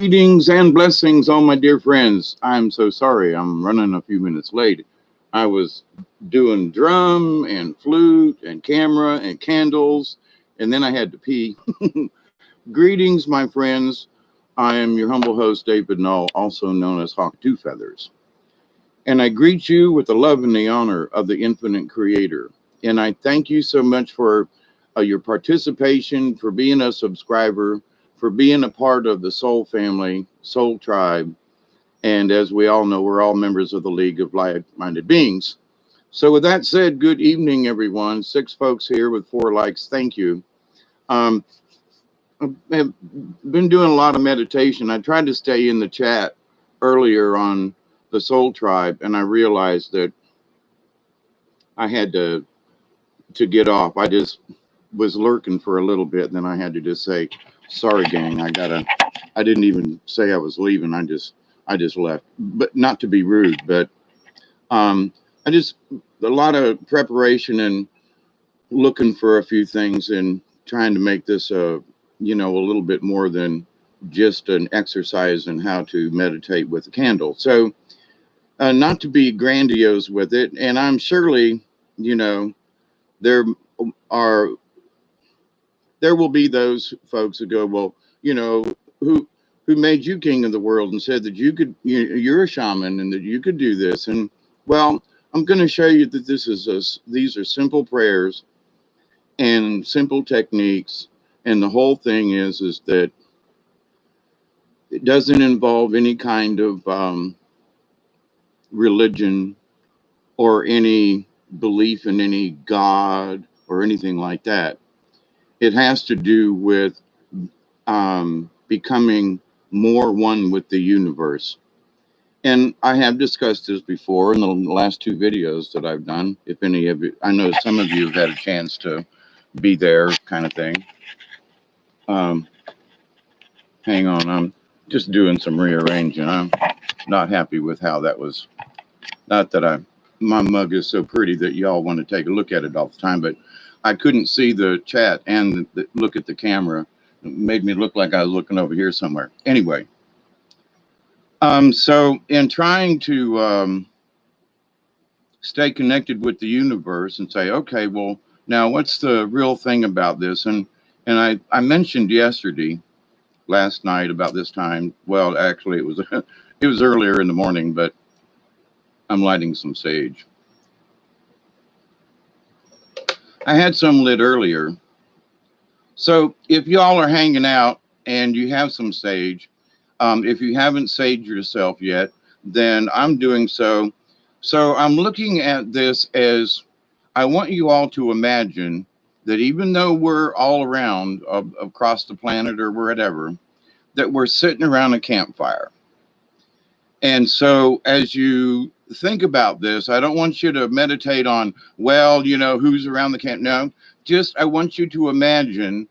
Greetings and blessings, all my dear friends. I'm so sorry I'm running a few minutes late. I was doing drum and flute and camera and candles, and then I had to pee. Greetings, my friends. I am your humble host, David Null, also known as Hawk Two Feathers. And I greet you with the love and the honor of the infinite creator. And I thank you so much for your participation, for being a subscriber, for being a part of the Soul family, Soul tribe. And as we all know, we're all members of the League of Like-Minded Beings. So with that said, good evening, everyone. 6 folks here with 4 likes. Thank you. Um, I've been doing a lot of meditation. I tried to stay in the chat earlier on the Soul Tribe, and I realized that I had to get off. I just was lurking for a little bit, and then I had to just say, "Sorry, gang. I didn't even say I was leaving. I just left. But not to be rude, but um, I just a lot of preparation and looking for a few things and trying to make this a little bit more than just an exercise in how to meditate with a candle. So not to be grandiose with it, and I'm surely, there are there will be those folks who go, well, who made you king of the world and said that you're a shaman and that you could do this. And well, I'm going to show you that these are simple prayers and simple techniques, and the whole thing is that it doesn't involve any kind of religion or any belief in any god or anything like that. It has to do with becoming more one with the universe. And I have discussed this before in the last 2 videos that I've done. If any of you, I know some of you have had a chance to be there, kind of thing. Um, hang on, I'm just doing some rearranging. I'm not happy with how that was. Not that my mug is so pretty that y'all want to take a look at it all the time, but I couldn't see the chat and look at the camera. It made me look like I was looking over here somewhere. Anyway, so in trying to stay connected with the universe and say, okay, well, now what's the real thing about this? And I mentioned last night about this time. Well, actually, it was it was earlier in the morning, but I'm lighting some sage. I had some lit earlier. So if y'all are hanging out and you have some sage, if you haven't saged yourself yet, then I'm doing so. So I'm looking at this as I want you all to imagine that even though we're all around across the planet or wherever, that we're sitting around a campfire. And so as you think about this, I don't want you to meditate on, well, who's around the camp. No, just I want you to imagine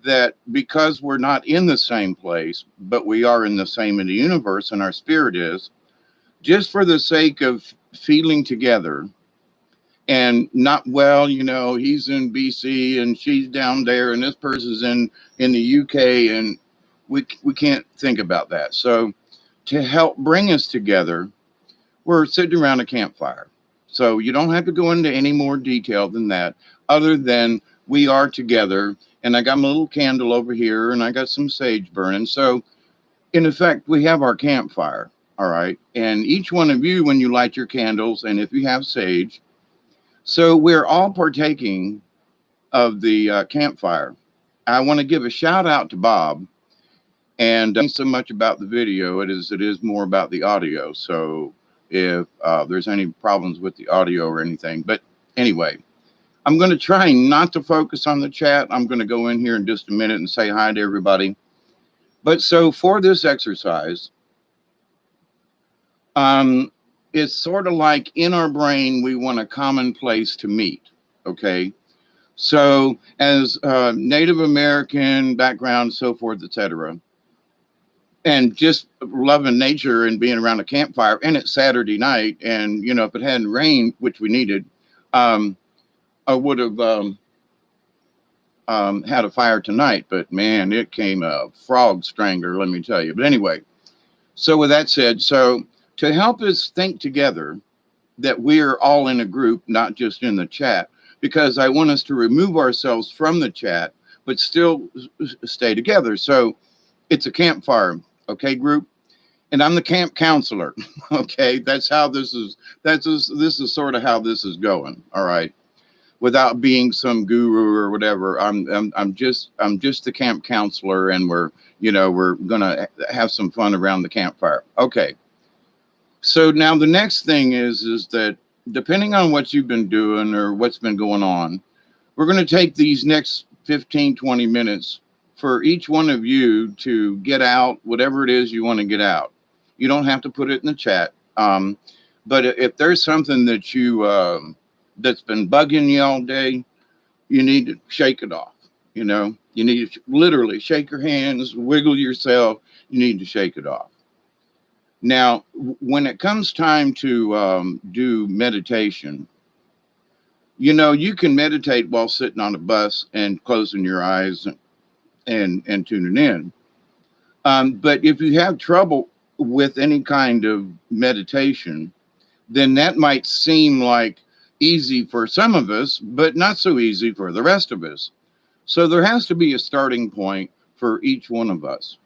that because we're not in the same place, but we are in the universe, and our spirit is, just for the sake of feeling together and not, well, he's in BC and she's down there and this person's in the UK, and we can't think about that. So to help bring us together, we're sitting around a campfire. So you don't have to go into any more detail than that, other than we are together. And I got my little candle over here and I got some sage burning. So in effect, we have our campfire. All right. And each one of you, when you light your candles, and if you have sage, so we're all partaking of the campfire. I want to give a shout out to Bob. And not so much about the video, it is more about the audio. So if there's any problems with the audio or anything, but anyway, I'm going to try not to focus on the chat. I'm going to go in here in just a minute and say hi to everybody. But so for this exercise, it's sort of like in our brain, we want a common place to meet. Okay. So as Native American background, so forth, etc., and just loving nature and being around a campfire, and it's Saturday night, and if it hadn't rained, which we needed, I would have had a fire tonight, but man, it came a frog strangler, let me tell you. But anyway, so with that said, so to help us think together that we are all in a group, not just in the chat, because I want us to remove ourselves from the chat, but still stay together. So it's a campfire, okay, group? And I'm the camp counselor. Okay, that's how this is. This is sort of how this is going. All right, without being some guru or whatever. I'm just the camp counselor, and we're gonna have some fun around the campfire. Okay. So now the next thing is that depending on what you've been doing or what's been going on, we're going to take these next 15, 20 minutes for each one of you to get out whatever it is you want to get out. You don't have to put it in the chat. But if there's something that that's been bugging you all day, you need to shake it off. You need to literally shake your hands, wiggle yourself. You need to shake it off. Now, when it comes time to do meditation, you can meditate while sitting on a bus and closing your eyes and tuning in. But if you have trouble with any kind of meditation, then that might seem like easy for some of us, but not so easy for the rest of us. So there has to be a starting point for each one of us.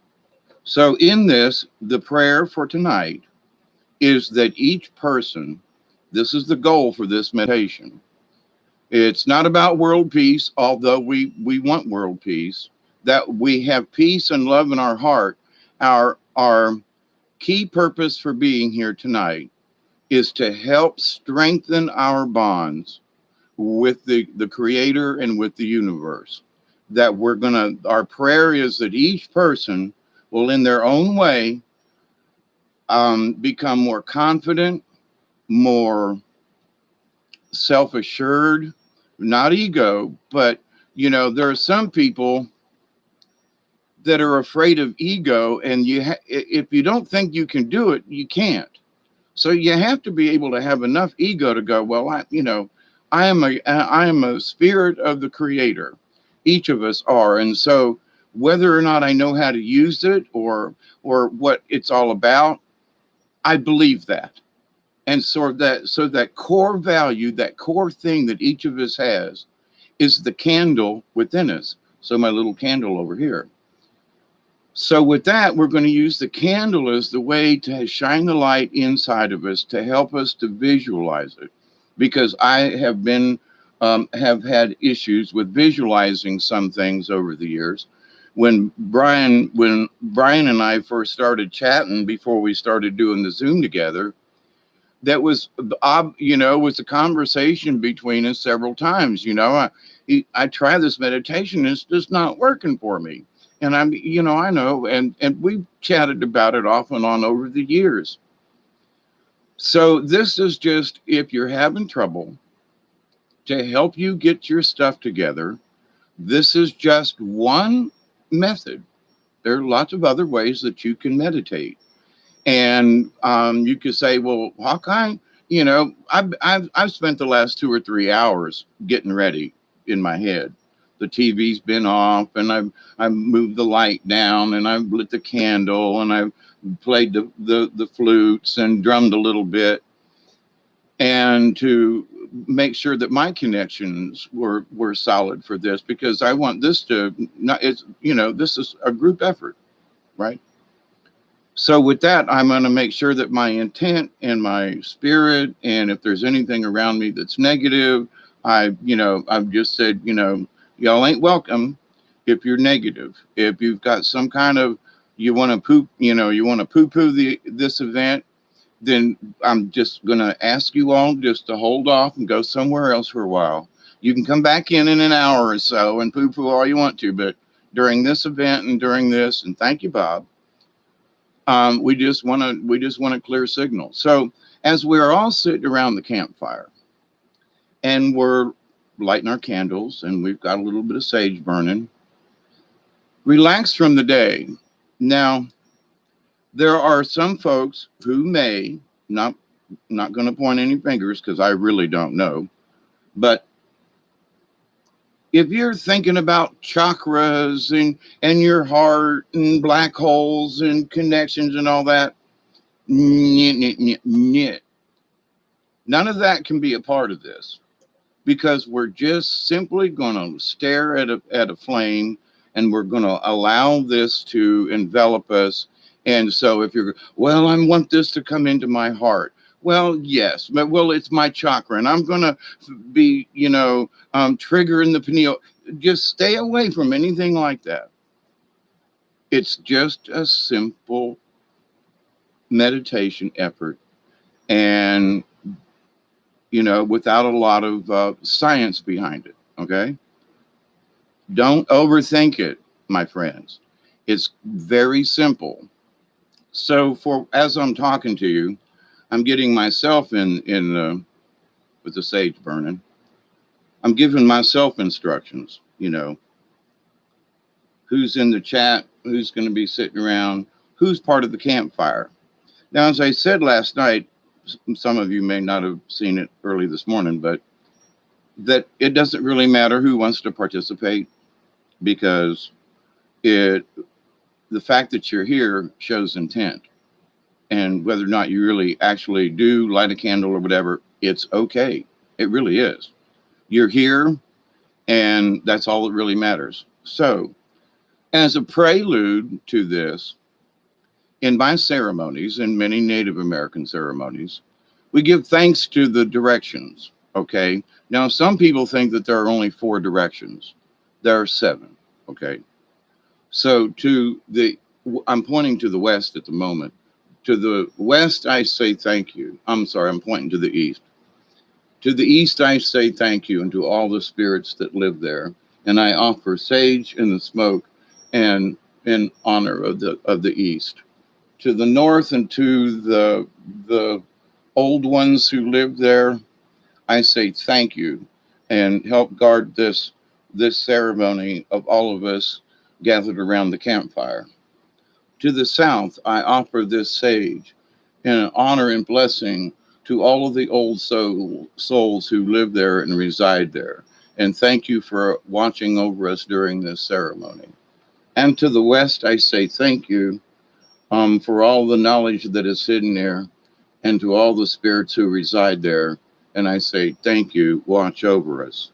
So in this, the prayer for tonight is that each person, this is the goal for this meditation. It's not about world peace, although we want world peace, that we have peace and love in our heart. Our key purpose for being here tonight is to help strengthen our bonds with the Creator and with the universe. That our prayer is that each person will, in their own way, become more confident, more self-assured, not ego, but there are some people that are afraid of ego, and if you don't think you can do it, you can't. So you have to be able to have enough ego to go, well, I am a spirit of the Creator. Each of us are. And so whether or not I know how to use it or what it's all about, I believe that. And so that core value, that core thing that each of us has is the candle within us. So my little candle over here. So with that, we're going to use the candle as the way to shine the light inside of us to help us to visualize it. Because I have had issues with visualizing some things over the years. When Brian and I first started chatting before we started doing the Zoom together, that was was a conversation between us several times. I try this meditation, it's just not working for me. And I know, and we've chatted about it off and on over the years. So this is just, if you're having trouble, to help you get your stuff together, this is just one method. There are lots of other ways that you can meditate. And you could say, well, Hawkeye, I've spent the last 2 or 3 hours getting ready in my head. The TV's been off, and I've moved the light down, and I've lit the candle, and I've played the flutes and drummed a little bit, and to make sure that my connections were solid for this, because I want this to not, this is a group effort, right? So with that, I'm going to make sure that my intent and my spirit, and if there's anything around me that's negative, I've just said, y'all ain't welcome if you're negative. If you've got some kind of, you want to poo-poo this event, then I'm just going to ask you all just to hold off and go somewhere else for a while. You can come back in an hour or so and poo-poo all you want to, but during this event and during this, and thank you, Bob, we just want a clear signal. So as we're all sitting around the campfire and we're lighting our candles and we've got a little bit of sage burning, relax from the day. Now, there are some folks who may, not going to point any fingers because I really don't know, but If you're thinking about chakras and your heart and black holes and connections and all that, nyeh, nyeh, nyeh, nyeh. None of that can be a part of this, because we're just simply going to stare at a flame, and we're going to allow this to envelop us. And so if you're, well, I want this to come into my heart. Well, yes, but well, it's my chakra, and I'm going to be, triggering the pineal. Just stay away from anything like that. It's just a simple meditation effort, and without a lot of science behind it. Okay. Don't overthink it, my friends. It's very simple. So for as I'm talking to you, I'm getting myself in with the sage burning. I'm giving myself instructions. Who's in the chat, who's going to be sitting around, who's part of the campfire. Now, as I said last night, some of you may not have seen it early this morning, but that it doesn't really matter who wants to participate, because it the fact that you're here shows intent. And whether or not you really actually do light a candle or whatever, it's okay. It really is. You're here, and that's all that really matters. So, as a prelude to this, in my ceremonies, in many Native American ceremonies, we give thanks to the directions. Okay. Now, some people think that there are only 4 directions. There are 7. Okay. So I'm pointing to the west at the moment. To the west, I say thank you. I'm sorry, I'm pointing to the east. To the east, I say thank you, and to all the spirits that live there. And I offer sage in the smoke, and in honor of the east. To the north, and to the old ones who live there, I say thank you, and help guard this ceremony of all of us gathered around the campfire. To the south, I offer this sage in honor and blessing to all of the old souls who live there and reside there. And thank you for watching over us during this ceremony. And to the west, I say thank you for all the knowledge that is hidden there, and to all the spirits who reside there. And I say thank you, watch over us.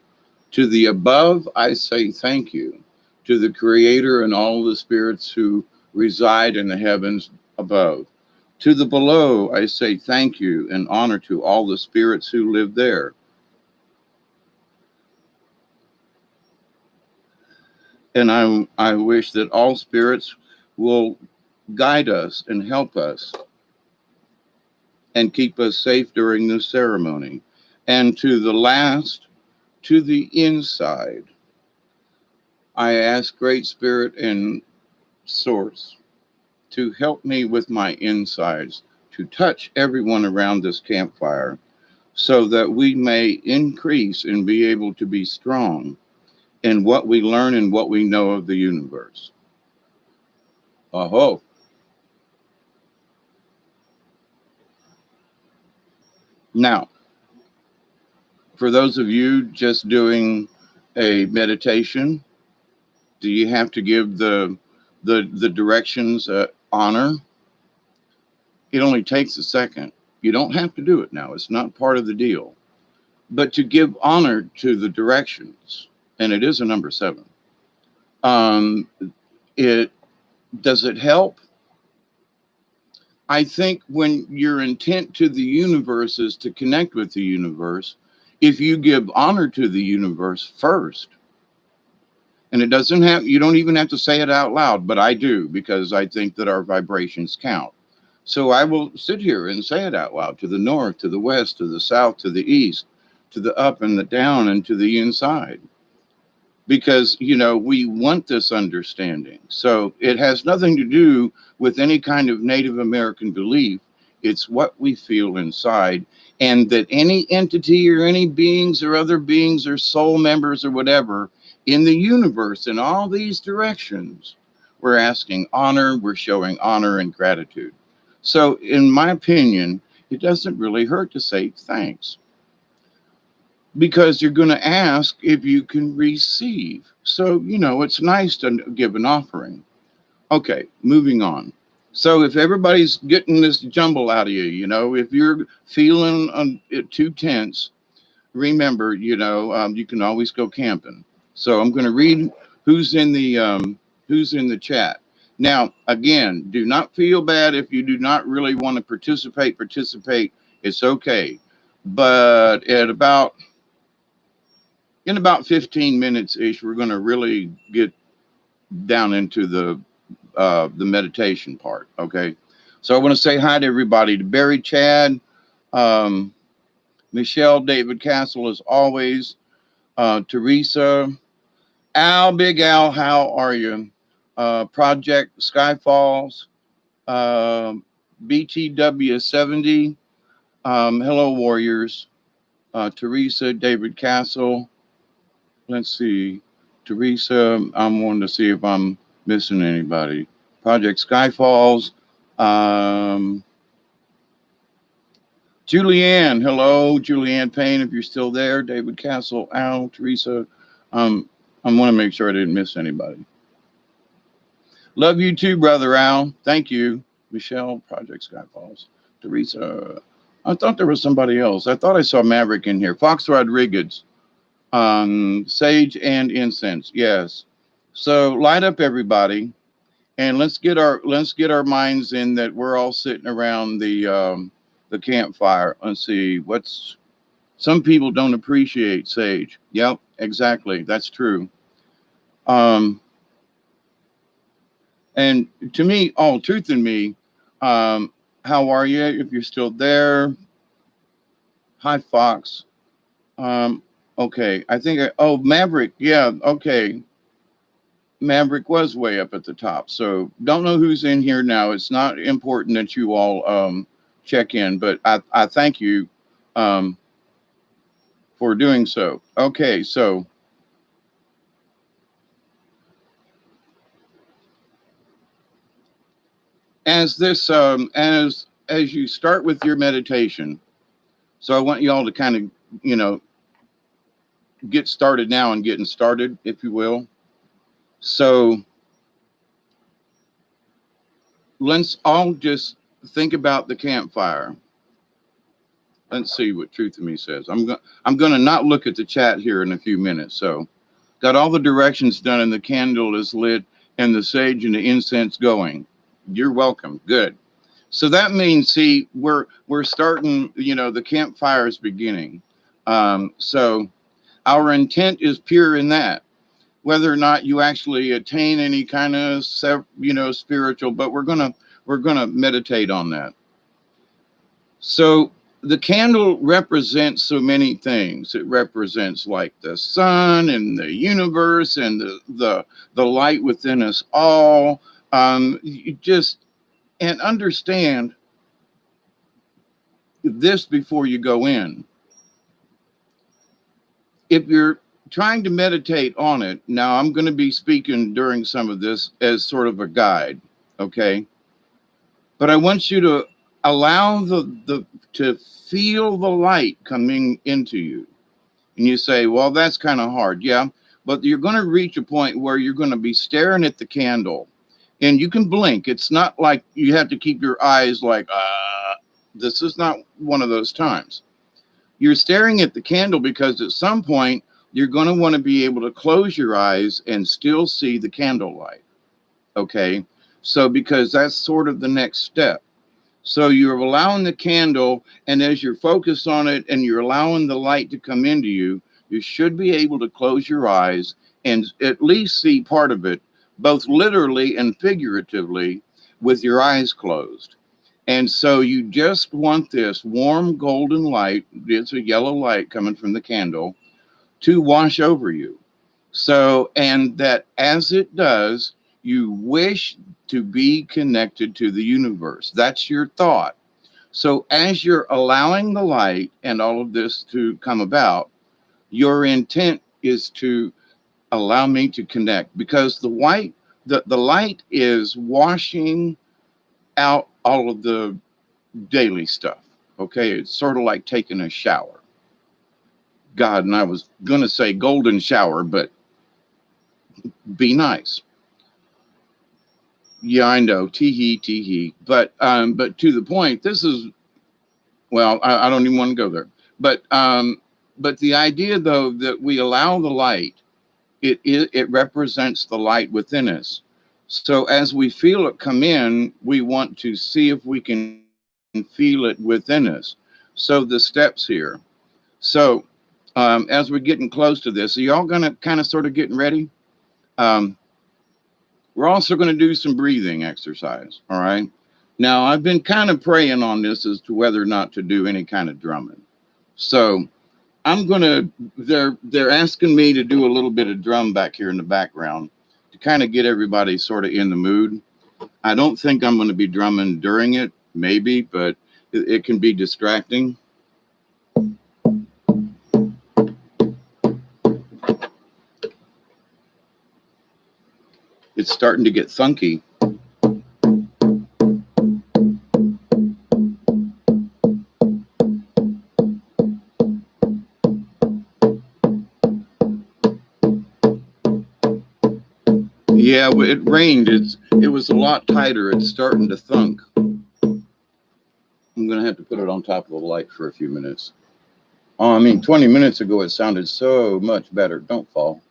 To the above, I say thank you to the Creator and all the spirits who reside in the heavens above. To the below, I say thank you and honor to all the spirits who live there. And I wish that all spirits will guide us and help us and keep us safe during this ceremony. And to the last, to the inside, I ask Great Spirit and Source to help me with my insides, to touch everyone around this campfire, so that we may increase and be able to be strong in what we learn and what we know of the universe. Aho. Now, for those of you just doing a meditation, do you have to give the directions honor? It only takes a second. You don't have to do it now. It's not part of the deal. But to give honor to the directions, and it is a number 7. It does it help? I think when your intent to the universe is to connect with the universe, if you give honor to the universe first, and you don't even have to say it out loud, but I do, because I think that our vibrations count. So I will sit here and say it out loud, to the north, to the west, to the south, to the east, to the up and the down, and to the inside. Because, we want this understanding. So it has nothing to do with any kind of Native American belief. It's what we feel inside. And that any entity or any beings or other beings or soul members or whatever in the universe, in all these directions, we're asking honor, we're showing honor and gratitude. So in my opinion, it doesn't really hurt to say thanks. because you're going to ask if you can receive. So, it's nice to give an offering. Okay, moving on. So, if everybody's getting this jumble out of you, if you're feeling it too tense, remember, you can always go camping. So, I'm going to read who's in the who's in the chat. Now, again, do not feel bad if you do not really want to participate. Participate. It's okay. But in about 15 minutes ish, we're going to really get down into the meditation part. Okay. So I want to say hi to everybody, to Barry, Chad, um, Michelle, David Castle, as always, Teresa, Al, Big Al, how are you? Project Skyfalls, uh, BTW 70, hello, Warriors, Teresa, David Castle. Let's see. Teresa, I'm wanting to see if I'm missing anybody. Project Skyfalls. Um, Julianne, hello. Julianne Payne, if you're still there. David Castle, Al, Teresa. Um, I want to make sure I didn't miss anybody. Love you too, brother Al. Thank you. Michelle, Project Skyfalls. Teresa. I thought there was somebody else. I thought I saw Maverick in here. Fox Rodriguez. Sage and incense, yes. So light up, everybody, and let's get our minds in that we're all sitting around the campfire. Let's see what's some people don't appreciate sage. Yep, exactly, that's true. um and to me, all truth in me, um how are you, if you're still there? Hi, Fox. um okay, I think oh, Maverick, yeah, okay. Maverick was way up at the top. So don't know who's in here now. It's not important that you all check in, but I thank you um, for doing so. Okay, so as you start with your meditation, so I want you all to kind of you know get started now and getting started, if you will. So let's all just think about the campfire. Let's see what Truth in Me says. I'm gonna not look at the chat here in a few minutes. So got all the directions done and the candle is lit and the sage and the incense going. You're welcome. Good. So that means, see, we're starting. The campfire is beginning. So our intent is pure in that. Whether or not you actually attain any kind of spiritual, but we're gonna meditate on that. So the candle represents so many things. It represents like the sun and the universe and the light within us all. You just and understand this before you go in. If you're trying to meditate on it, now I'm going to be speaking during some of this as sort of a guide, okay? But I want you to allow the to feel the light coming into you. And you say, well, that's kind of hard. Yeah, but you're going to reach a point where you're going to be staring at the candle and you can blink. It's not like you have to keep your eyes like, this is not one of those times. You're staring at the candle because at some point you're going to want to be able to close your eyes and still see the candlelight. Okay. So, because that's sort of the next step. So you're allowing the candle, and as you're focused on it and you're allowing the light to come into you, you should be able to close your eyes and at least see part of it, both literally and figuratively, with your eyes closed. And so you just want this warm golden light, it's a yellow light coming from the candle, to wash over you. So, and that as it does, you wish to be connected to the universe. That's your thought. So, as you're allowing the light and all of this to come about, your intent is to allow me to connect, because the light is washing out all of the daily stuff. Okay. It's sort of like taking a shower. God, and I was going to say golden shower, but be nice. Yeah, I know. Tee hee, tee hee. But to the point, this is, well, I don't even want to go there. But the idea, though, that we allow the light, it represents the light within us. So as we feel it come in, we want to see if we can feel it within us. So the steps here. So as we're getting close to this, are y'all gonna kind of sort of getting ready? Um, we're also going to do some breathing exercise. All right. Now I've been kind of praying on this as to whether or not to do any kind of drumming. So I'm gonna. They're asking me to do a little bit of drum back here in the background to kind of get everybody sort of in the mood. I don't think I'm going to be drumming during it, maybe, but it can be distracting. It's starting to get thunky. Yeah, it rained. It was a lot tighter. It's starting to thunk. I'm gonna have to put it on top of the light for a few minutes. Oh, I mean, 20 minutes ago it sounded so much better. Don't fall.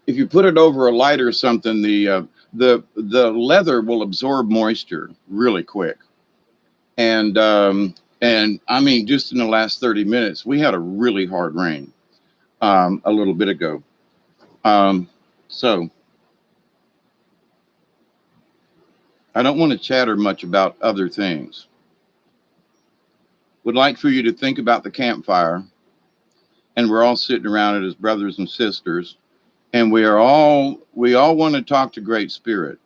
If you put it over a light or something, the leather will absorb moisture really quick. And I mean, just in the last 30 minutes, we had a really hard rain a little bit ago. So I don't want to chatter much about other things. Would like for you to think about the campfire, and we're all sitting around it as brothers and sisters, and we all want to talk to Great Spirit.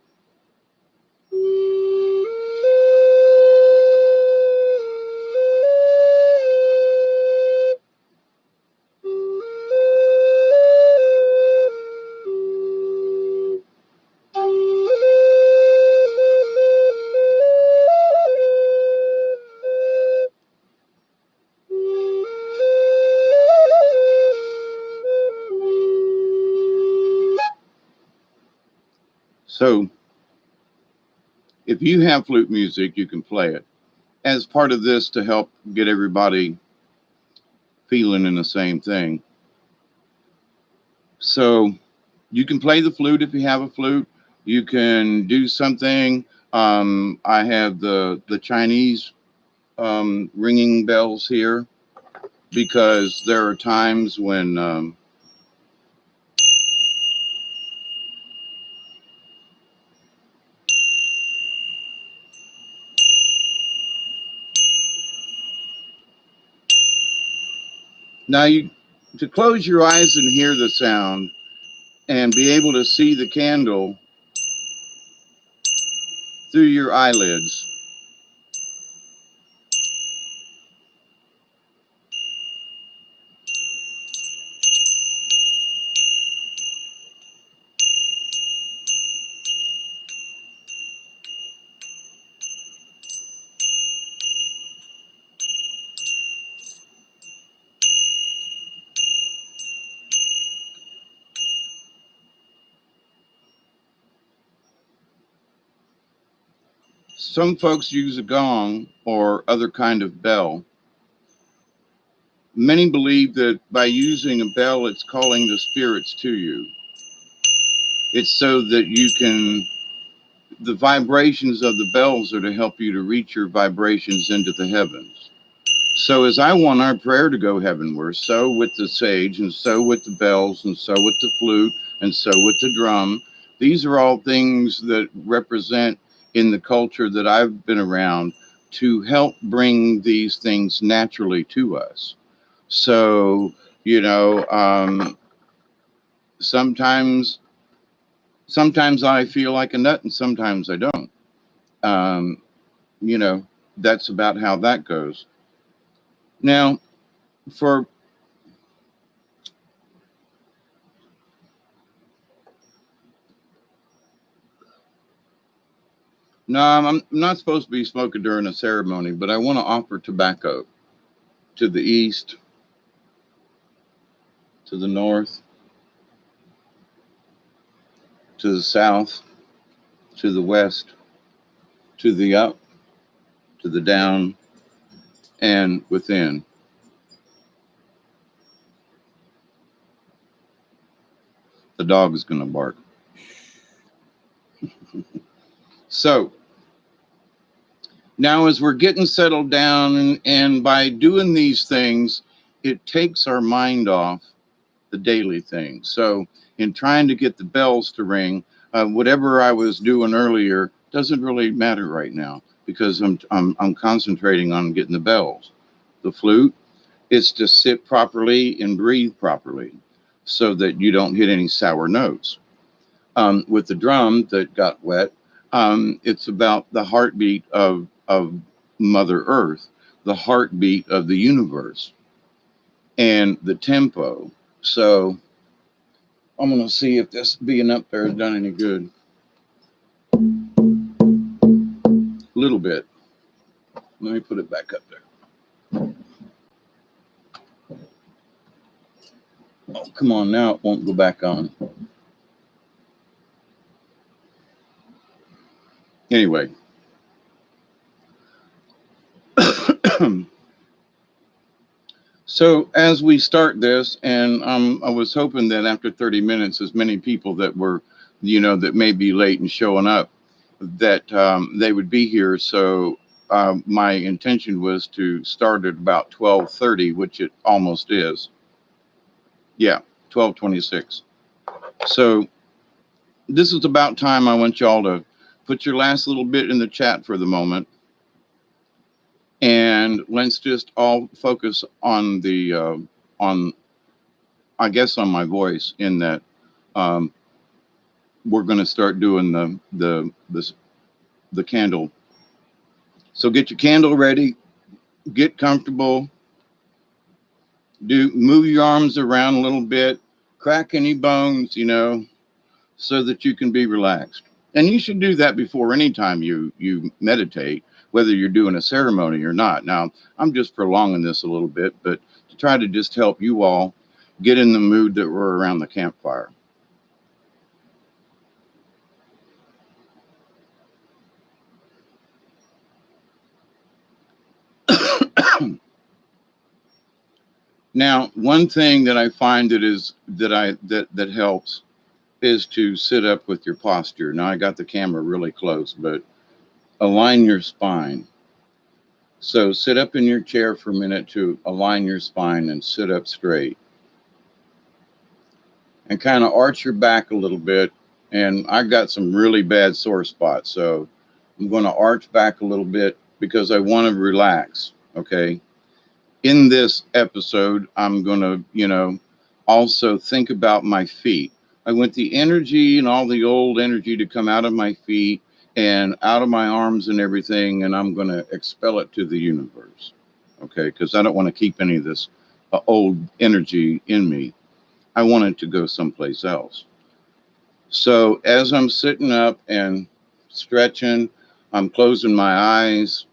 So if you have flute music, you can play it as part of this to help get everybody feeling in the same thing. So you can play the flute if you have a flute. You can do something. I have the Chinese ringing bells here because there are times when now you to close your eyes and hear the sound and be able to see the candle through your eyelids. Some folks use a gong or other kind of bell. Many believe that by using a bell, it's calling the spirits to you. It's so that you can, the vibrations of the bells are to help you to reach your vibrations into the heavens. So as I want our prayer to go heavenward, so with the sage, and so with the bells, and so with the flute, and so with the drum. These are all things that represent in the culture that I've been around to help bring these things naturally to us. So, you know, sometimes sometimes I feel like a nut and sometimes I don't. Um, you know, that's about how that goes. Now, for no, I'm not supposed to be smoking during a ceremony, but I want to offer tobacco. to the east, to the north, to the south, to the west, to the up, to the down, and within. The dog is going to bark. So now as we're getting settled down, and by doing these things, it takes our mind off the daily things. So in trying to get the bells to ring, whatever I was doing earlier doesn't really matter right now, because I'm concentrating on getting the bells. The flute is to sit properly and breathe properly so that you don't hit any sour notes. With the drum that got wet, it's about the heartbeat of Mother Earth, the heartbeat of the universe, and the tempo. So I'm going to see if this being up there has done any good. A little bit. Let me put it back up there. Oh, come on, now it won't go back on. Anyway. So as we start this, and I was hoping that after 30 minutes, as many people that were, that may be late and showing up, that they would be here. So my intention was to start at about 12:30, which it almost is. Yeah, 12:26. So this is about time. I want y'all to put your last little bit in the chat for the moment. And let's just all focus on the, on my voice, in that we're going to start doing the candle. So get your candle ready, get comfortable, move your arms around a little bit, crack any bones, so that you can be relaxed. And you should do that before any time you meditate, whether you're doing a ceremony or not. Now, I'm just prolonging this a little bit, but to try to just help you all get in the mood that we're around the campfire. Now, one thing that I find that helps is to sit up with your posture. Now, I got the camera really close, but align your spine. So sit up in your chair for a minute to align your spine and sit up straight. And kind of arch your back a little bit. And I've got some really bad sore spots, so I'm going to arch back a little bit because I want to relax, okay? In this episode, I'm going to, also think about my feet. I want the energy and all the old energy to come out of my feet and out of my arms and everything, and I'm going to expel it to the universe, okay? Because I don't want to keep any of this old energy in me. I want it to go someplace else. So as I'm sitting up and stretching, I'm closing my eyes,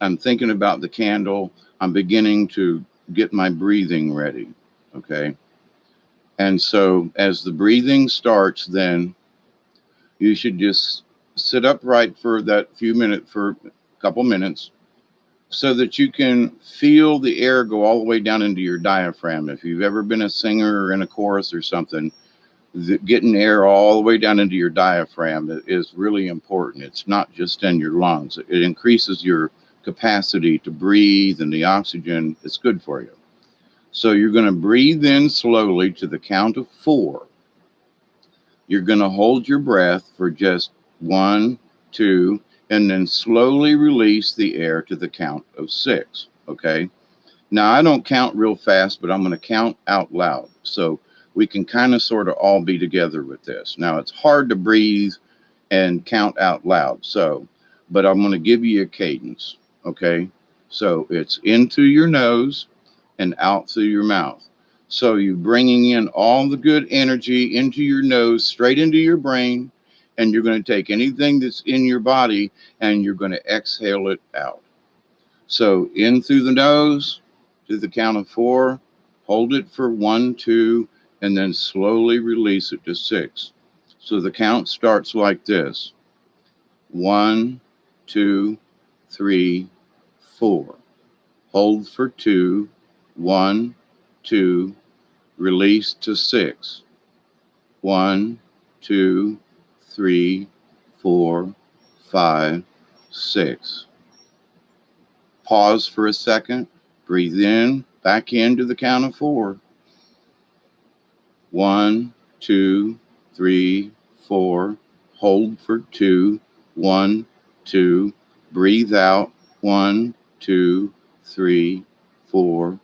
I'm thinking about the candle, I'm beginning to get my breathing ready, okay? And so as the breathing starts, then you should just sit upright for that for a couple minutes, so that you can feel the air go all the way down into your diaphragm. If you've ever been a singer or in a chorus or something, getting air all the way down into your diaphragm is really important. It's not just in your lungs. It increases your capacity to breathe, and the oxygen is good for you. So you're going to breathe in slowly to the count of 4. You're going to hold your breath for just 1, 2, and then slowly release the air to the count of 6, okay? Now, I don't count real fast, but I'm going to count out loud, so we can kind of sort of all be together with this. Now, it's hard to breathe and count out loud, but I'm going to give you a cadence, okay? So it's in through your nose and out through your mouth. So you're bringing in all the good energy into your nose, straight into your brain, and you're going to take anything that's in your body and you're going to exhale it out. So in through the nose, to the count of 4, hold it for 1, 2, and then slowly release it to 6. So the count starts like this: 1, 2, 3, 4. Hold for 2, 1, 2, release to 6. 1, 2, 3, 4, 5, 6. Pause for a second. Breathe in, back into the count of 4. 1, 2, 3, 4. Hold for 2, 1, 2. Breathe out. 1, 2, 3, 4,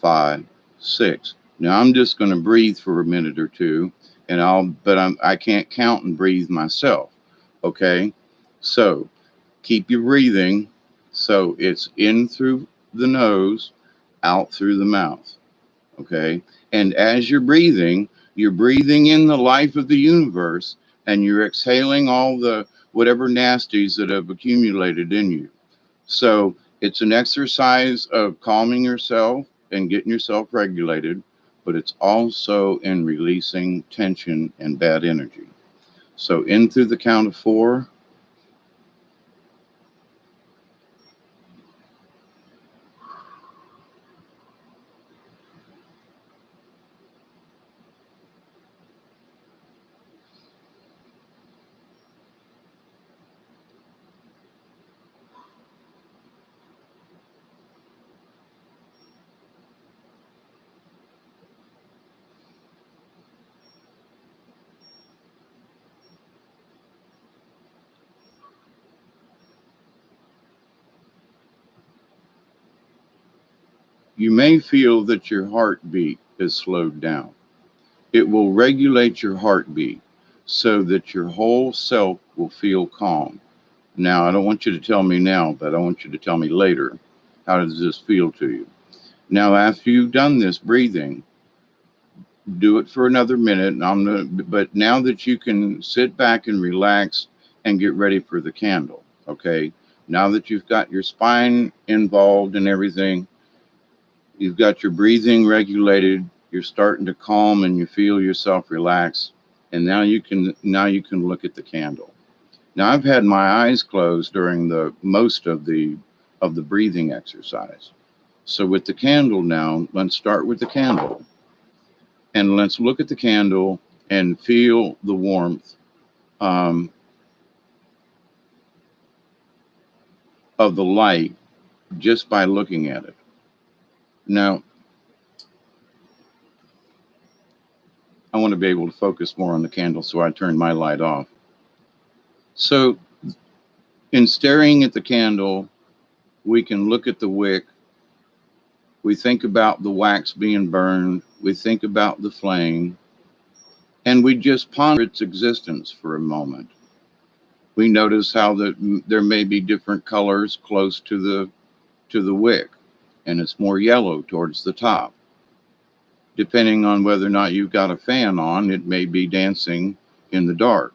5, 6. Now I'm just going to breathe for a minute or two, and I can't count and breathe myself. Okay, so keep your breathing. So it's in through the nose, out through the mouth. Okay, and as you're breathing in the life of the universe, and you're exhaling all the whatever nasties that have accumulated in you. So it's an exercise of calming yourself and getting yourself regulated, but it's also in releasing tension and bad energy. So in through the count of 4. You may feel that your heartbeat is slowed down. It will regulate your heartbeat so that your whole self will feel calm. Now, I don't want you to tell me now, but I want you to tell me later. How does this feel to you? Now, after you've done this breathing, do it for another minute. But now that you can sit back and relax and get ready for the candle, okay? Now that you've got your spine involved and everything, you've got your breathing regulated, you're starting to calm and you feel yourself relax. And now you can look at the candle. Now I've had my eyes closed during the most of the breathing exercise. So with the candle now, let's start with the candle. And let's look at the candle and feel the warmth of the light just by looking at it. Now, I want to be able to focus more on the candle, so I turned my light off. So in staring at the candle, we can look at the wick. We think about the wax being burned. We think about the flame. And we just ponder its existence for a moment. We notice how there may be different colors close to the wick, and it's more yellow towards the top. Depending on whether or not you've got a fan on, it may be dancing in the dark,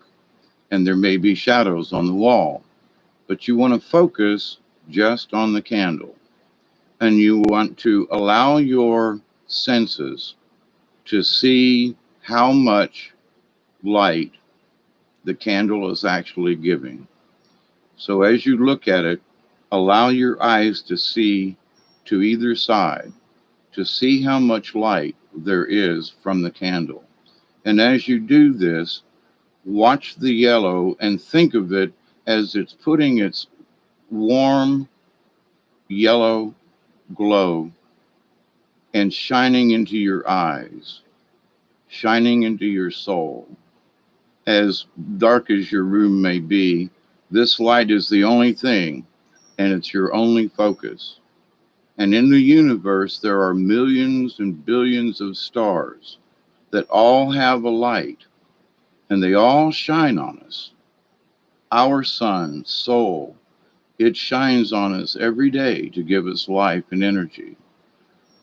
and there may be shadows on the wall. But you want to focus just on the candle, and you want to allow your senses to see how much light the candle is actually giving. So as you look at it, allow your eyes to see to either side, to see how much light there is from the candle. And as you do this, watch the yellow and think of it as it's putting its warm yellow glow and shining into your eyes, shining into your soul. As dark as your room may be, this light is the only thing, and it's your only focus. And in the universe, there are millions and billions of stars that all have a light, and they all shine on us. Our sun, soul, it shines on us every day to give us life and energy.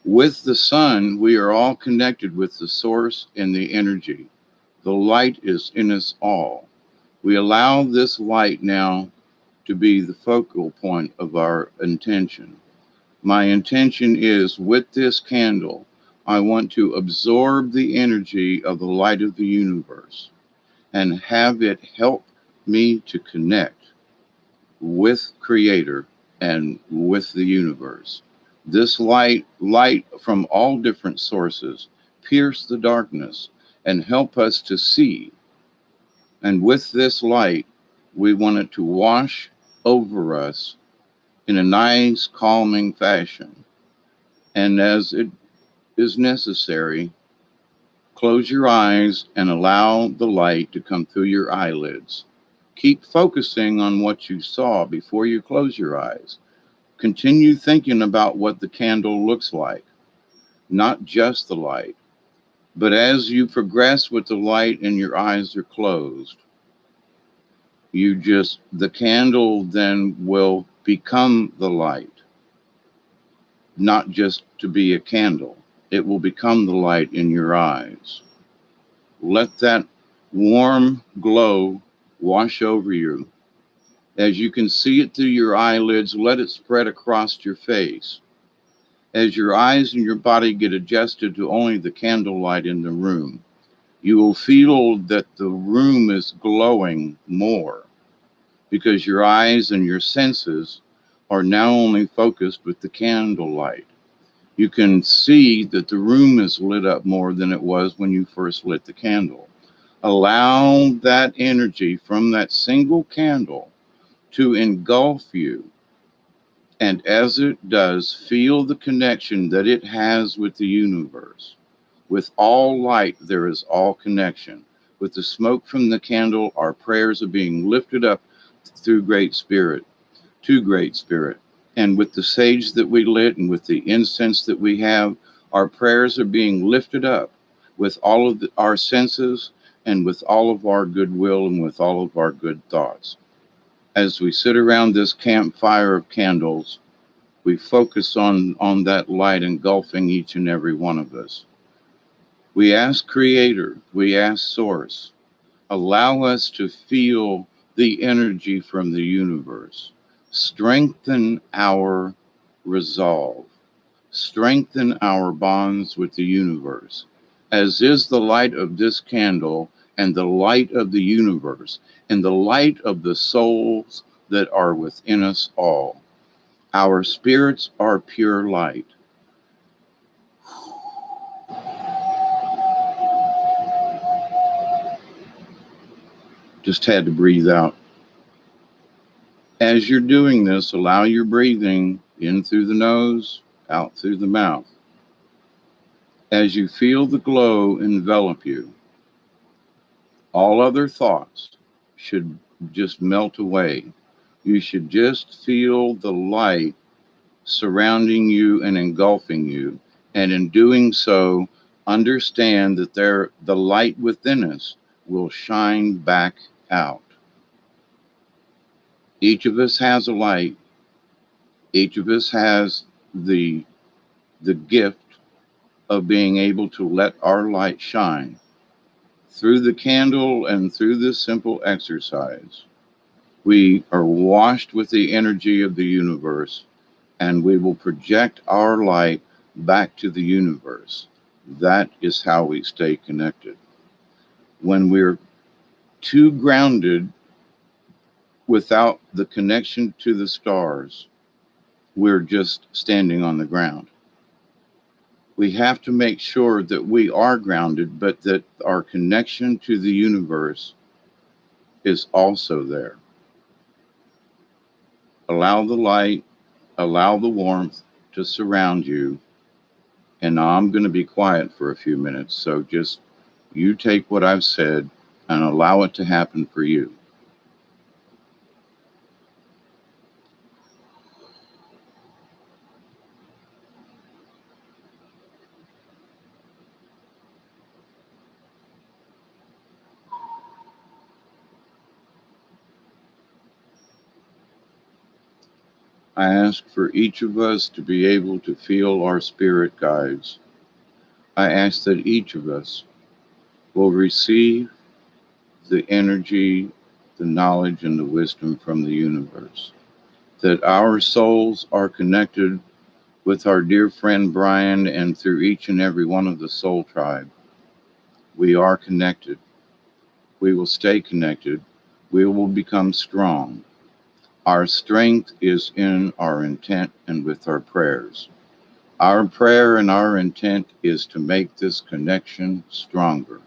With the sun, we are all connected with the source and the energy. The light is in us all. We allow this light now to be the focal point of our intention. My intention is with this candle, I want to absorb the energy of the light of the universe and have it help me to connect with Creator and with the universe. This light from all different sources, pierce the darkness and help us to see. And with this light, we want it to wash over us in a nice, calming fashion. And as it is necessary, close your eyes and allow the light to come through your eyelids. Keep focusing on what you saw before you close your eyes. Continue thinking about what the candle looks like, not just the light. But as you progress with the light and your eyes are closed, the candle then will become the light, not just to be a candle. It will become the light in your eyes. Let that warm glow wash over you. As you can see it through your eyelids, let it spread across your face. As your eyes and your body get adjusted to only the candlelight in the room, you will feel that the room is glowing more because your eyes and your senses are now only focused with the candlelight. You can see that the room is lit up more than it was when you first lit the candle. Allow that energy from that single candle to engulf you. And as it does, feel the connection that it has with the universe. With all light, there is all connection. With the smoke from the candle, our prayers are being lifted up through Great Spirit, to Great Spirit. And with the sage that we lit and with the incense that we have, our prayers are being lifted up with all of our senses and with all of our goodwill and with all of our good thoughts. As we sit around this campfire of candles, we focus on that light engulfing each and every one of us. We ask Creator, we ask Source, allow us to feel the energy from the universe. Strengthen our resolve. Strengthen our bonds with the universe, as is the light of this candle and the light of the universe and the light of the souls that are within us all. Our spirits are pure light. Just had to breathe out. As you're doing this, allow your breathing in through the nose, out through the mouth. As you feel the glow envelop you, all other thoughts should just melt away. You should just feel the light surrounding you and engulfing you. And in doing so, understand that the light within us will shine back out. Each of us has a light. Each of us has the gift of being able to let our light shine. Through the candle and through this simple exercise, we are washed with the energy of the universe, and we will project our light back to the universe. That is how we stay connected. When we're too grounded without the connection to the stars, we're just standing on the ground. We have to make sure that we are grounded, but that our connection to the universe is also there. Allow the light, allow the warmth to surround you. And now I'm going to be quiet for a few minutes. So just you take what I've said and allow it to happen for you. I ask for each of us to be able to feel our spirit guides. I ask that each of us will receive the energy, the knowledge, and the wisdom from the universe. That our souls are connected with our dear friend Brian and through each and every one of the soul tribe. We are connected. We will stay connected. We will become strong. Our strength is in our intent and with our prayers. Our prayer and our intent is to make this connection stronger.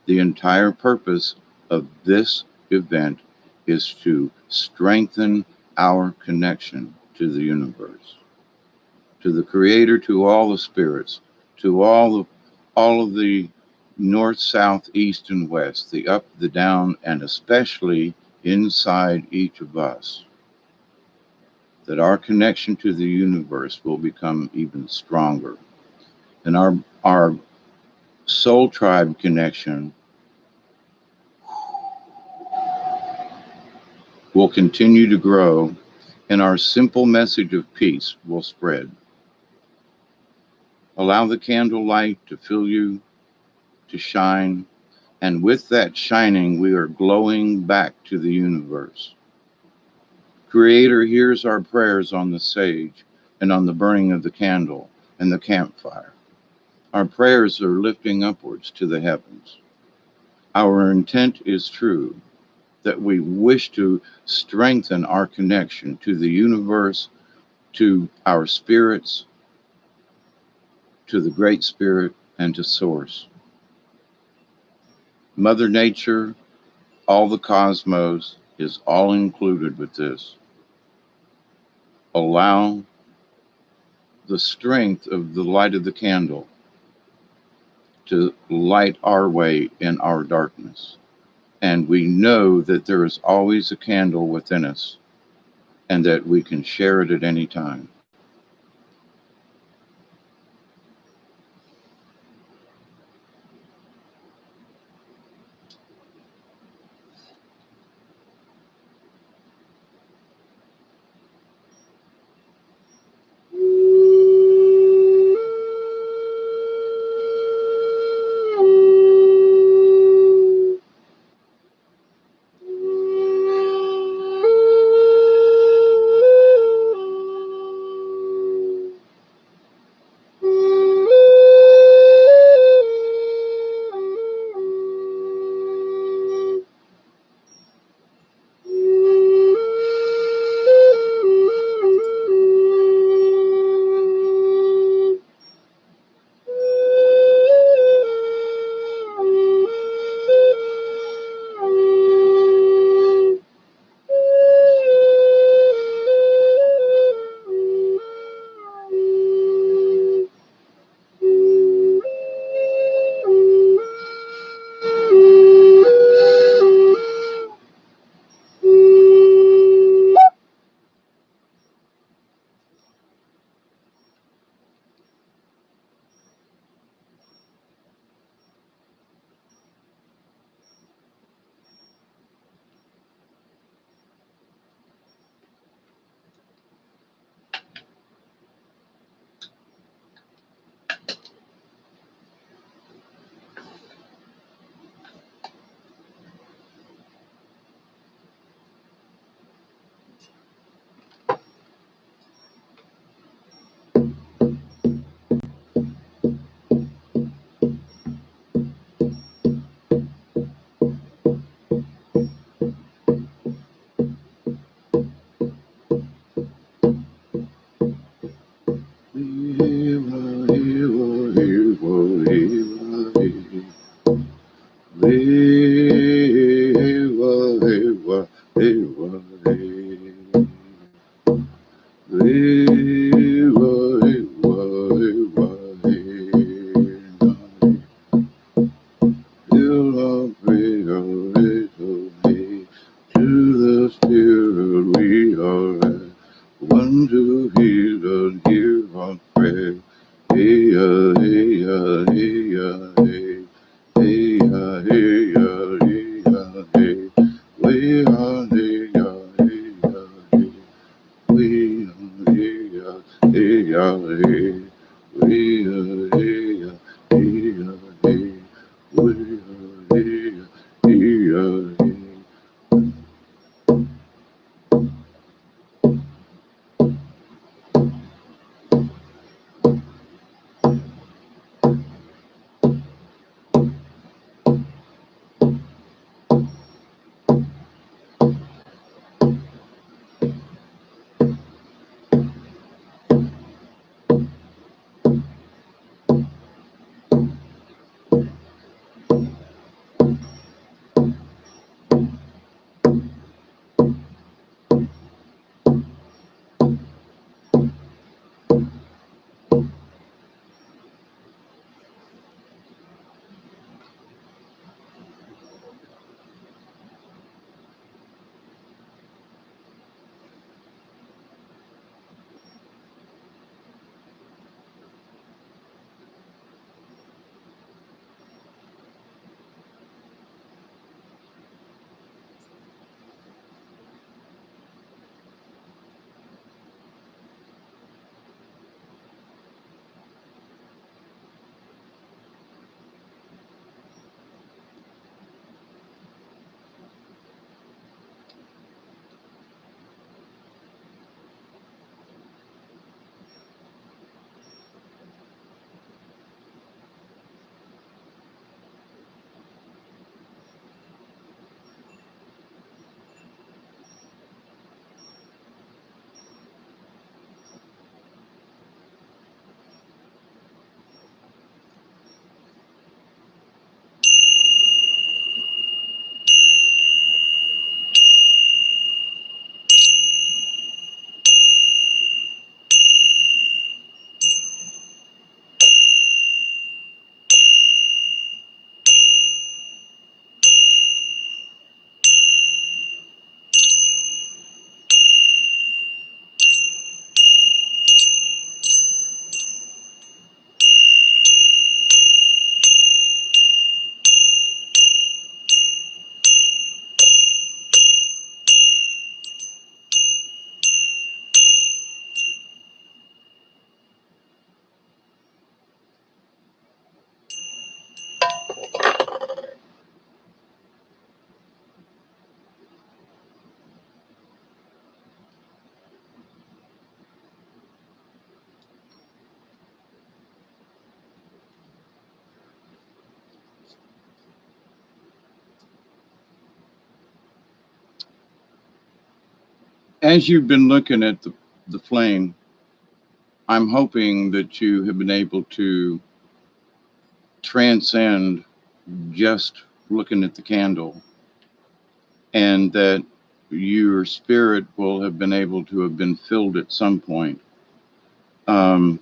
The entire purpose of this event is to strengthen our connection to the universe, to the Creator, to all the spirits, to all of the north, south, east, and west, the up, the down, and especially inside each of us, that our connection to the universe will become even stronger. And our soul tribe connection will continue to grow, and our simple message of peace will spread. Allow the candle light to fill you, to shine, and with that shining, we are glowing back to the universe. Creator hears our prayers on the sage and on the burning of the candle and the campfire. Our prayers are lifting upwards to the heavens. Our intent is true, that we wish to strengthen our connection to the universe, to our spirits, to the Great Spirit, and to Source. Mother Nature, all the cosmos, is all included with this. Allow the strength of the light of the candle to light our way in our darkness. And we know that there is always a candle within us and that we can share it at any time. As you've been looking at the flame, I'm hoping that you have been able to transcend just looking at the candle, and that your spirit will have been able to have been filled at some point. Um,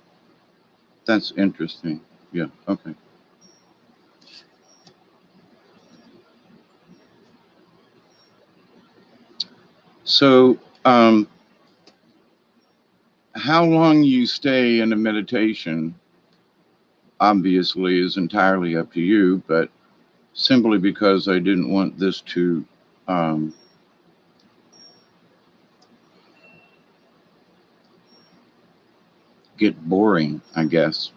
that's interesting. Yeah, okay. So, how long you stay in a meditation obviously is entirely up to you, but simply because I didn't want this to um, get boring, I guess.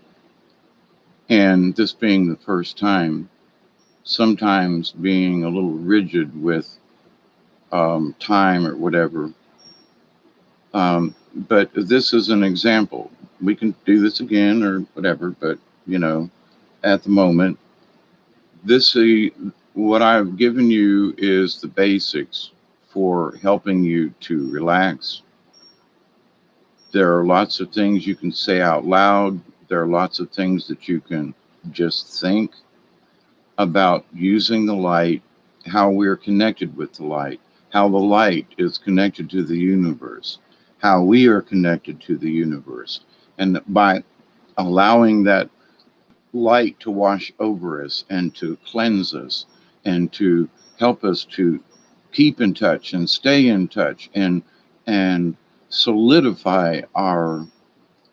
And this being the first time, sometimes being a little rigid with time or whatever. But this is an example. We can do this again or whatever, but you know, at the moment, this what I've given you is the basics for helping you to relax. There are lots of things you can say out loud. There are lots of things that you can just think about using the light, how we're connected with the light, how the light is connected to the universe, how we are connected to the universe. And by allowing that light to wash over us and to cleanse us and to help us to keep in touch and stay in touch and solidify our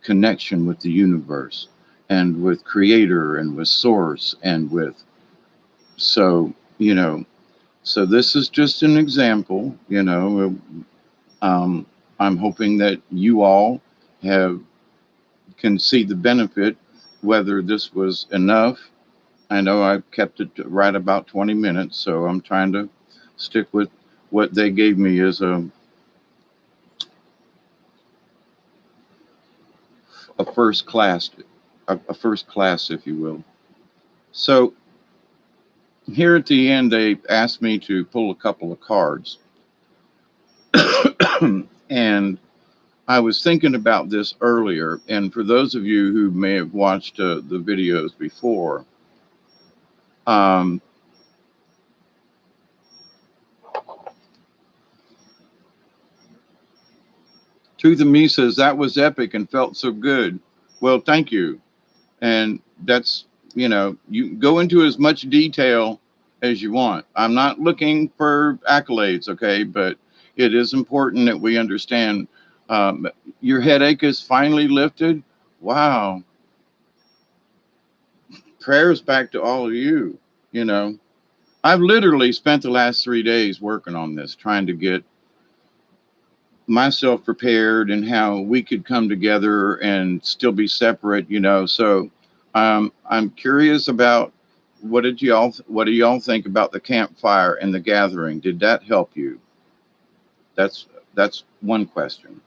connection with the universe and with creator and with source and with so you know so this is just an example. um, I'm hoping that you all have can see the benefit, whether this was enough. I know I kept it right about 20 minutes, so I'm trying to stick with what they gave me as a first class, a first class, if you will. So here at the end, they asked me to pull a couple of cards. And I was thinking about this earlier. And for those of you who may have watched the videos before, um, Truth in Me says, that was epic and felt so good. Well, thank you. And that's, you go into as much detail as you want. I'm not looking for accolades, okay? But it is important that we understand your headache is finally lifted. Wow. Prayers back to all of you. You know, I've literally spent the last 3 days working on this, trying to get myself prepared and how we could come together and still be separate, So I'm curious about what do y'all think about the campfire and the gathering? Did that help you? That's that's one question.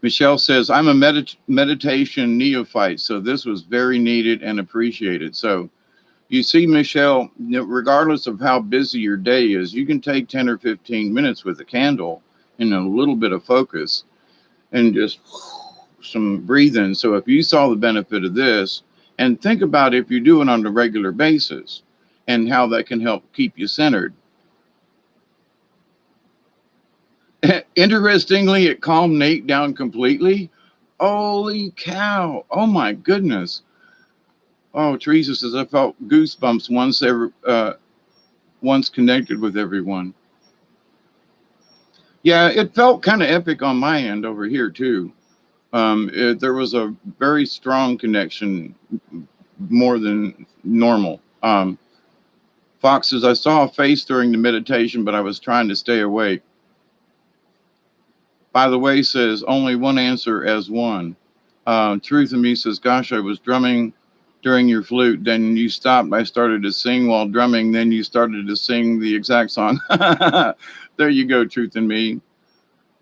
Michelle says, I'm a meditation neophyte, so this was very needed and appreciated. So you see, Michelle, regardless of how busy your day is, you can take 10 or 15 minutes with a candle and a little bit of focus and just some breathing. So if you saw the benefit of this, and think about if you do it on a regular basis and how that can help keep you centered. Interestingly, it calmed Nate down completely. Holy cow. Oh my goodness. Oh, Teresa says, I felt goosebumps once connected with everyone. Yeah, it felt kind of epic on my end over here too. There was a very strong connection, more than normal. Fox says, I saw a face during the meditation, but I was trying to stay awake. By the way, says, only one answer as one. Truth in Me says, gosh, I was drumming during your flute. Then you stopped. I started to sing while drumming. Then you started to sing the exact song. There you go, Truth in Me.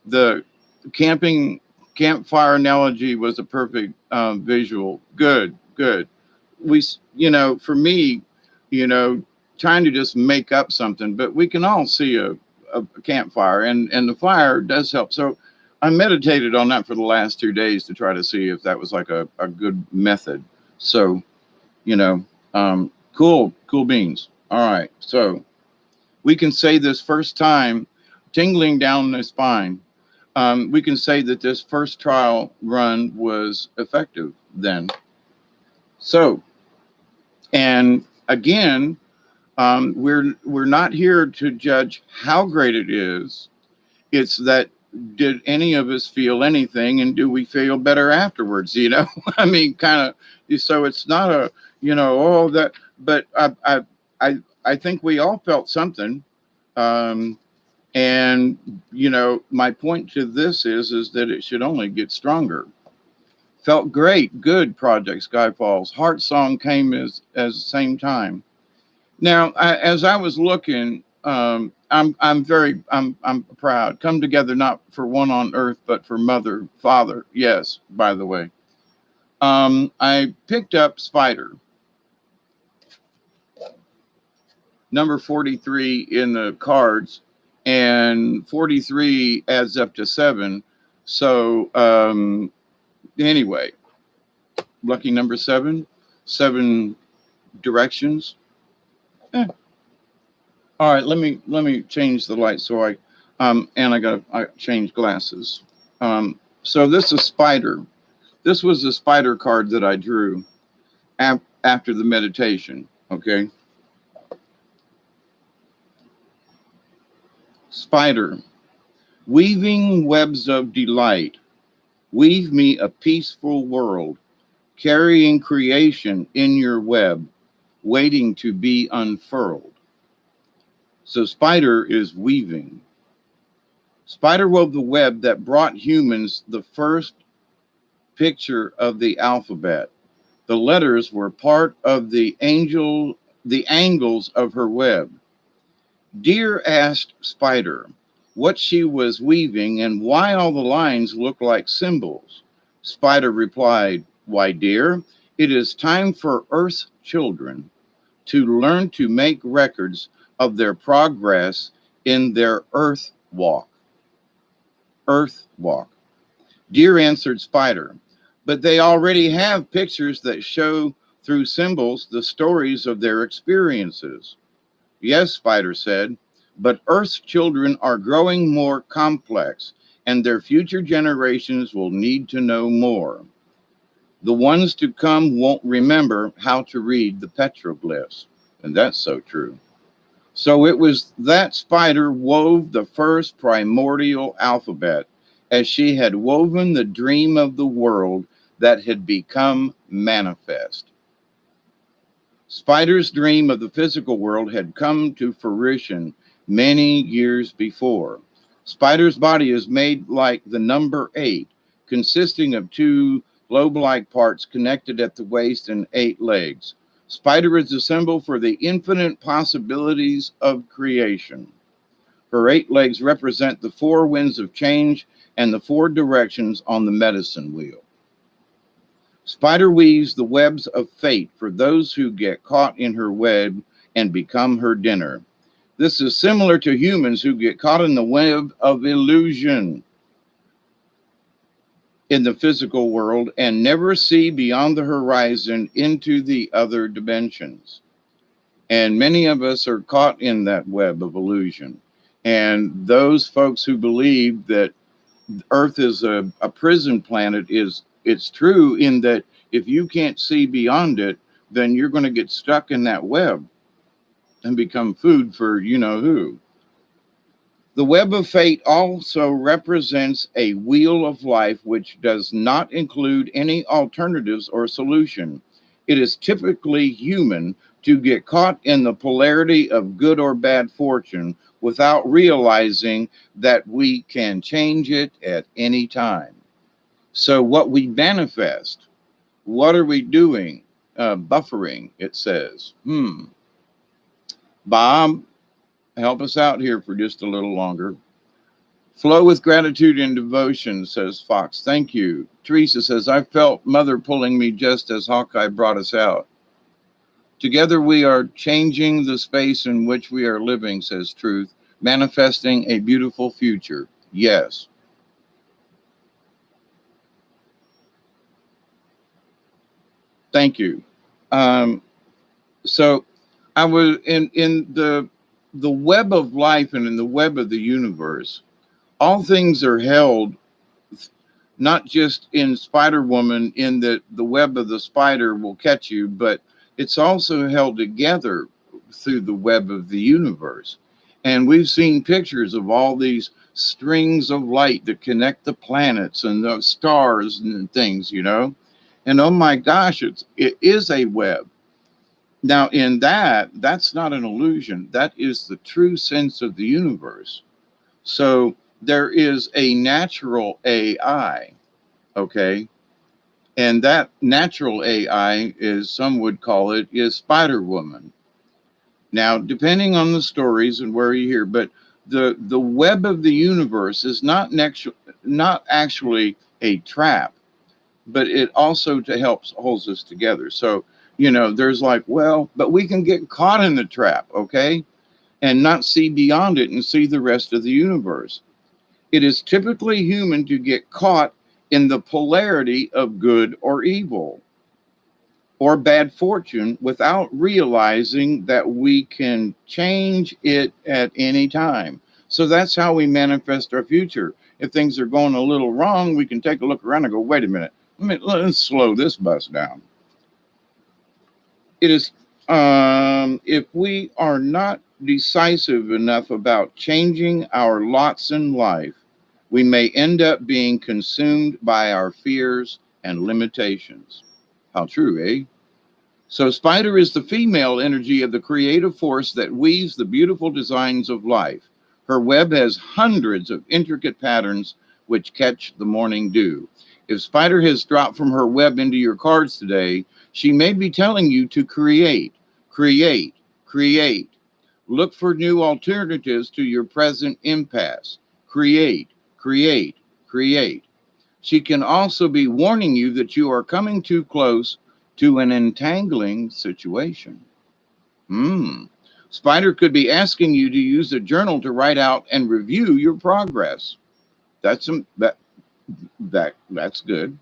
The campfire analogy was a perfect visual. Good, good. you know, for me, you know, trying to just make up something, but we can all see a campfire, and the fire does help. So I meditated on that for the last 2 days to try to see if that was like a good method. So, you know, cool beans. All right. So we can say this first time, tingling down the spine. We can say that this first trial run was effective then. So, and again, we're not here to judge how great it is. It's that, did any of us feel anything, and do we feel better afterwards? You know, I mean, kind of. So it's not a, you know, oh that, but I think we all felt something. Um, and you know, my point to this is that it should only get stronger. Felt great, good project, Skyfalls. Heart Song came as the same time. Now, as I was looking, I'm proud. Come together not for one on earth, but for mother, father. Yes, by the way, I picked up Spider number 43 in the cards, and 43 adds up to 7. So anyway, lucky number 7, 7 directions. Eh, all right, let me change the light so and I change glasses. So this is Spider. This was the Spider card that I drew after the meditation. Okay, Spider, weaving webs of delight, weave me a peaceful world, carrying creation in your web, waiting to be unfurled. So Spider is weaving. Spider wove the web that brought humans the first picture of the alphabet. The letters were part of the angles of her web. Deer asked Spider what she was weaving and why all the lines looked like symbols. Spider replied, "Why, dear, it is time for Earth's children to learn to make records of their progress in their Earth walk." Earth walk. Deer answered Spider, "But they already have pictures that show through symbols the stories of their experiences." "Yes," Spider said, "but Earth's children are growing more complex, and their future generations will need to know more. The ones to come won't remember how to read the petroglyphs." And that's so true. So it was that Spider wove the first primordial alphabet, as she had woven the dream of the world that had become manifest. Spider's dream of the physical world had come to fruition many years before. Spider's body is made like the number 8, consisting of 2 globe-like parts connected at the waist and 8 legs. Spider is a symbol for the infinite possibilities of creation. Her 8 legs represent the 4 winds of change and the 4 directions on the medicine wheel. Spider weaves the webs of fate for those who get caught in her web and become her dinner. This is similar to humans who get caught in the web of illusion in the physical world and never see beyond the horizon into the other dimensions. And many of us are caught in that web of illusion. And those folks who believe that Earth is a prison planet, it's true in that if you can't see beyond it, then you're going to get stuck in that web and become food for you know who. The web of fate also represents a wheel of life which does not include any alternatives or solution. It is typically human to get caught in the polarity of good or bad fortune without realizing that we can change it at any time. So, what we manifest, what are we doing? Buffering, it says. Bob, help us out here for just a little longer. Flow with gratitude and devotion, says Fox. Thank you. Teresa says, I felt Mother pulling me just as Hawkeye brought us out. Together we are changing the space in which we are living, says Truth, manifesting a beautiful future. Yes. Thank you. Um, so I was in the web of life and in the web of the universe. All things are held not just in Spider Woman, in that the web of the spider will catch you, but it's also held together through the web of the universe. And we've seen pictures of all these strings of light that connect the planets and the stars and things, you know. And oh my gosh, it is a web. Now, in that's not an illusion. That is the true sense of the universe. So there is a natural AI, okay? And that natural AI is, some would call it, is Spider Woman. Now, depending on the stories and where you hear, but the web of the universe is not actually a trap, but it also to helps holds us together. So, you know, there's like, well, but we can get caught in the trap, okay? And not see beyond it and see the rest of the universe. It is typically human to get caught in the polarity of good or evil or bad fortune without realizing that we can change it at any time. So that's how we manifest our future. If things are going a little wrong, we can take a look around and go, wait a minute, let's slow this bus down. It is, if we are not decisive enough about changing our lots in life, we may end up being consumed by our fears and limitations. How true, eh? So, Spider is the female energy of the creative force that weaves the beautiful designs of life. Her web has hundreds of intricate patterns which catch the morning dew. If Spider has dropped from her web into your cards today, she may be telling you to create, create, create. Look for new alternatives to your present impasse. Create, create, create. She can also be warning you that you are coming too close to an entangling situation. Spider could be asking you to use a journal to write out and review your progress. That's that's good.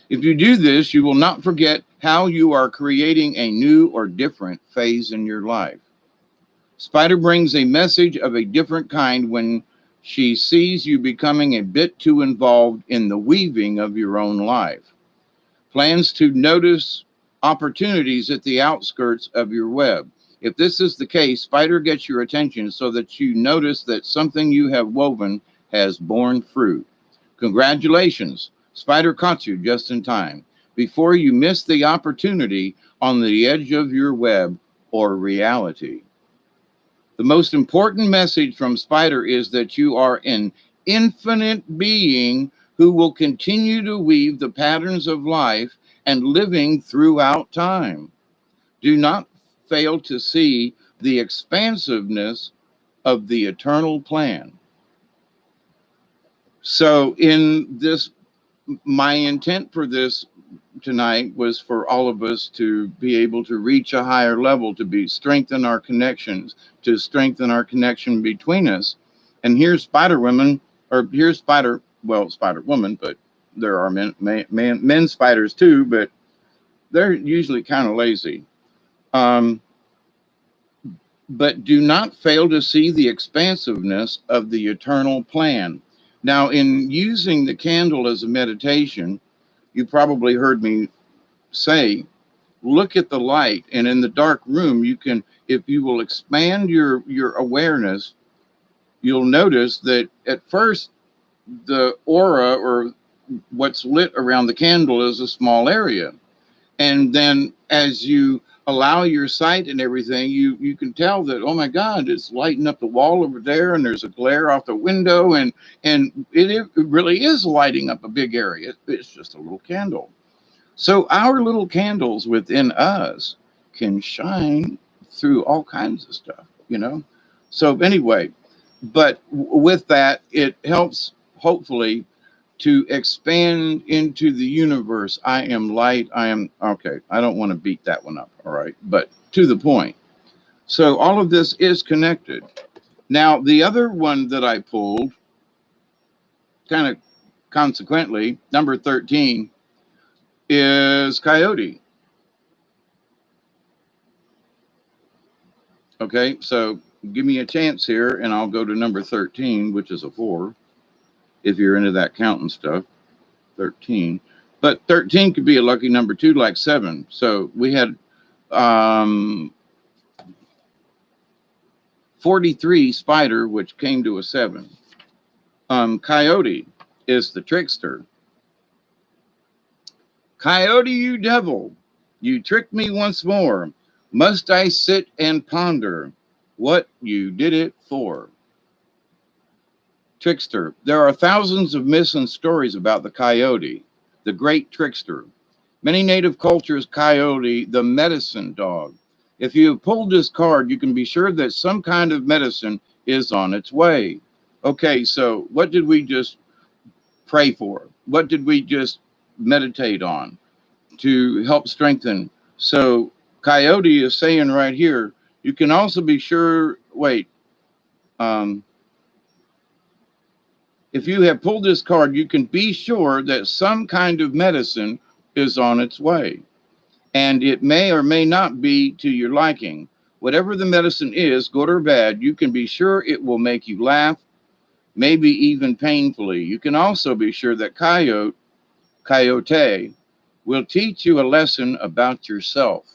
If you do this, you will not forget how you are creating a new or different phase in your life. Spider brings a message of a different kind when she sees you becoming a bit too involved in the weaving of your own life. Plans to notice opportunities at the outskirts of your web. If this is the case, Spider gets your attention so that you notice that something you have woven has borne fruit. Congratulations, Spider caught you just in time before you miss the opportunity on the edge of your web or reality. The most important message from Spider is that you are an infinite being who will continue to weave the patterns of life and living throughout time. Do not fail to see the expansiveness of the eternal plan. So, in this, my intent for this tonight was for all of us to be able to reach a higher level, to be strengthen our connections, to strengthen our connection between us. And here's Spider Women, or here's Spider, well, Spider Woman, but there are men spiders too, but they're usually kind of lazy. Um, but do not fail to see the expansiveness of the eternal plan. Now, in using the candle as a meditation, you probably heard me say, look at the light, and in the dark room, you can, if you will expand your awareness, you'll notice that at first the aura or what's lit around the candle is a small area. And then as you allow your sight and everything, you can tell that, oh my God, it's lighting up the wall over there, and there's a glare off the window, and it really is lighting up a big area. It's just a little candle. So our little candles within us can shine through all kinds of stuff, you know? So anyway, but with that, it helps hopefully to expand into the universe. I am light. I am, okay, I don't want to beat that one up, all right? But to the point. So all of this is connected. Now, the other one that I pulled, kind of consequently, number 13, is coyote. Okay, so give me a chance here, and I'll go to number 13, which is a 4, if you're into that counting stuff. 13. But 13 could be a lucky number too, like 7. So we had 43 spider, which came to a 7. Coyote is the trickster. Coyote, you devil, you tricked me once more. Must I sit and ponder what you did it for? Trickster. There are thousands of myths and stories about the coyote, the great trickster. Many native cultures, coyote, the medicine dog. If you have pulled this card, you can be sure that some kind of medicine is on its way. Okay, so what did we just pray for? What did we just meditate on to help strengthen? So coyote is saying right here, you can also be sure, if you have pulled this card, you can be sure that some kind of medicine is on its way. And it may or may not be to your liking. Whatever the medicine is, good or bad, you can be sure it will make you laugh, maybe even painfully. You can also be sure that coyote will teach you a lesson about yourself.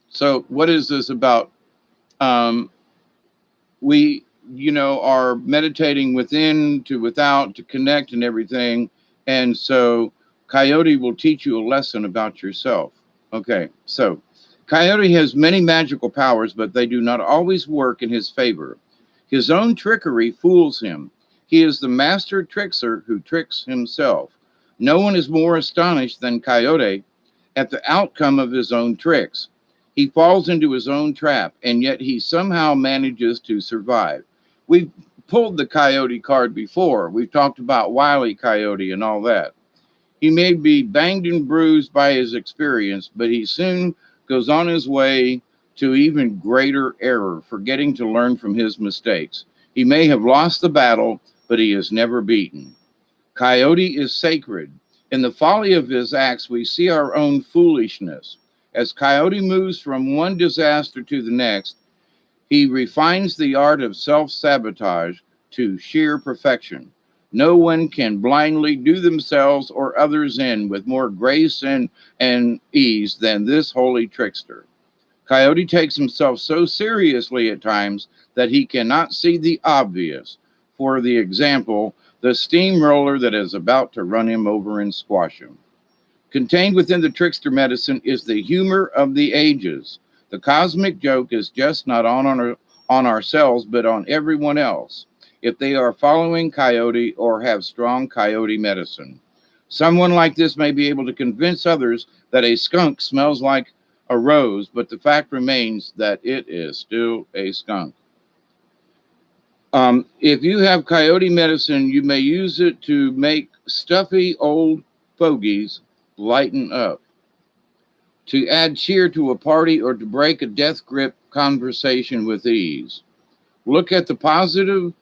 So what is this about? We, are meditating within to without to connect and everything. And so coyote will teach you a lesson about yourself. Okay, so coyote has many magical powers, but they do not always work in his favor. His own trickery fools him. He is the master trickster who tricks himself. No one is more astonished than coyote at the outcome of his own tricks. He falls into his own trap, and yet he somehow manages to survive. We've pulled the coyote card before. We've talked about Wile E. Coyote and all that. He may be banged and bruised by his experience, but he soon goes on his way to even greater error, forgetting to learn from his mistakes. He may have lost the battle, but he is never beaten. Coyote is sacred. In the folly of his acts, we see our own foolishness. As Coyote moves from one disaster to the next, he refines the art of self-sabotage to sheer perfection. No one can blindly do themselves or others in with more grace and ease than this holy trickster. Coyote takes himself so seriously at times that he cannot see the obvious. For the example, the steamroller that is about to run him over and squash him. Contained within the trickster medicine is the humor of the ages. The cosmic joke is just not on ourselves, but on everyone else, if they are following coyote or have strong coyote medicine. Someone like this may be able to convince others that a skunk smells like a rose, but the fact remains that it is still a skunk. If you have coyote medicine, you may use it to make stuffy old fogies lighten up, to add cheer to a party, or to break a death grip conversation with ease. Look at the positive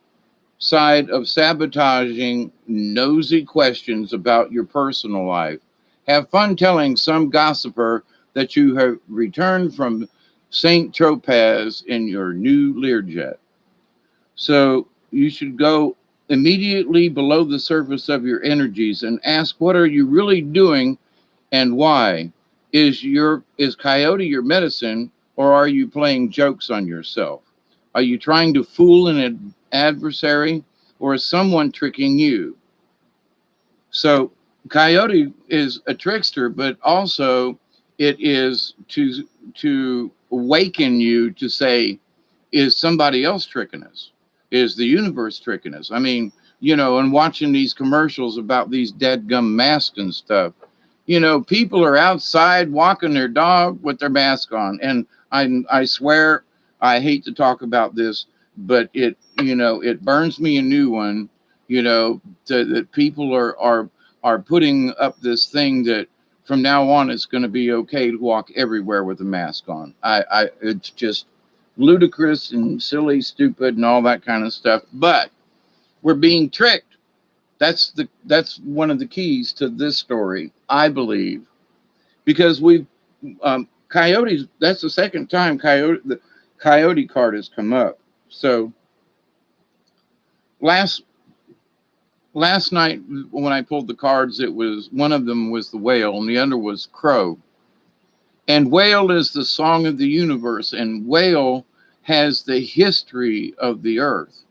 side of sabotaging nosy questions about your personal life. Have fun telling some gossiper that you have returned from St. Tropez in your new Learjet. So you should go immediately below the surface of your energies and ask, what are you really doing and why? Is coyote your medicine, or are you playing jokes on yourself? Are you trying to fool an adversary, or is someone tricking you? So coyote is a trickster, but also it is to awaken you to say, is somebody else tricking us? Is the universe tricking us? I mean, and watching these commercials about these dead gum masks and stuff, people are outside walking their dog with their mask on. And I swear, I hate to talk about this, but it burns me a new one, that people are putting up this thing that from now on, it's going to be okay to walk everywhere with a mask on. It's just ludicrous and silly, stupid, and all that kind of stuff. But we're being tricked. That's one of the keys to this story, I believe, because we've coyotes. That's the second time the coyote card has come up. So last last night when I pulled the cards, it was one of them was the whale and the other was crow. And whale is the song of the universe, and whale has the history of the earth.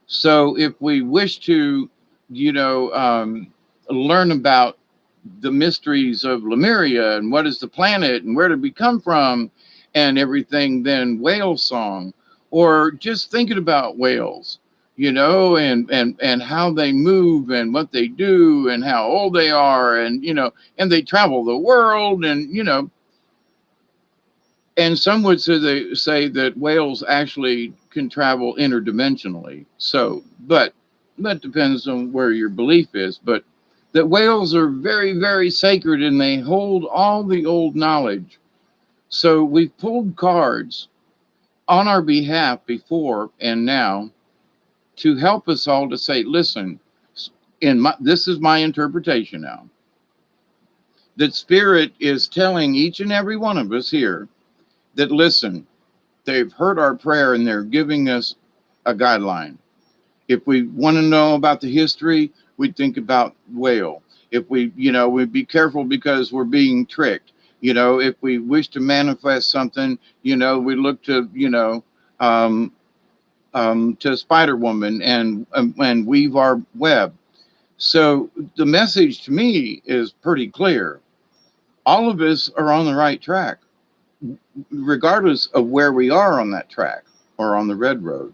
So if we wish to, you know, learn about the mysteries of Lemuria and what is the planet and where did we come from and everything, then whale song, or just thinking about whales, you know, and how they move and what they do and how old they are, and you know, and they travel the world, and you know, and some would say that whales actually can travel interdimensionally. So, but that depends on where your belief is. But that whales are very, very sacred and they hold all the old knowledge. So we've pulled cards on our behalf before and now to help us all to say, listen, this is my interpretation now, that spirit is telling each and every one of us here that listen, they've heard our prayer and they're giving us a guideline. If we want to know about the history, we think about whale. If we, you know, we be careful because we're being tricked. You know, if we wish to manifest something, you know, we look to, you know, to Spider Woman and weave our web. So the message to me is pretty clear. All of us are on the right track, regardless of where we are on that track or on the red road.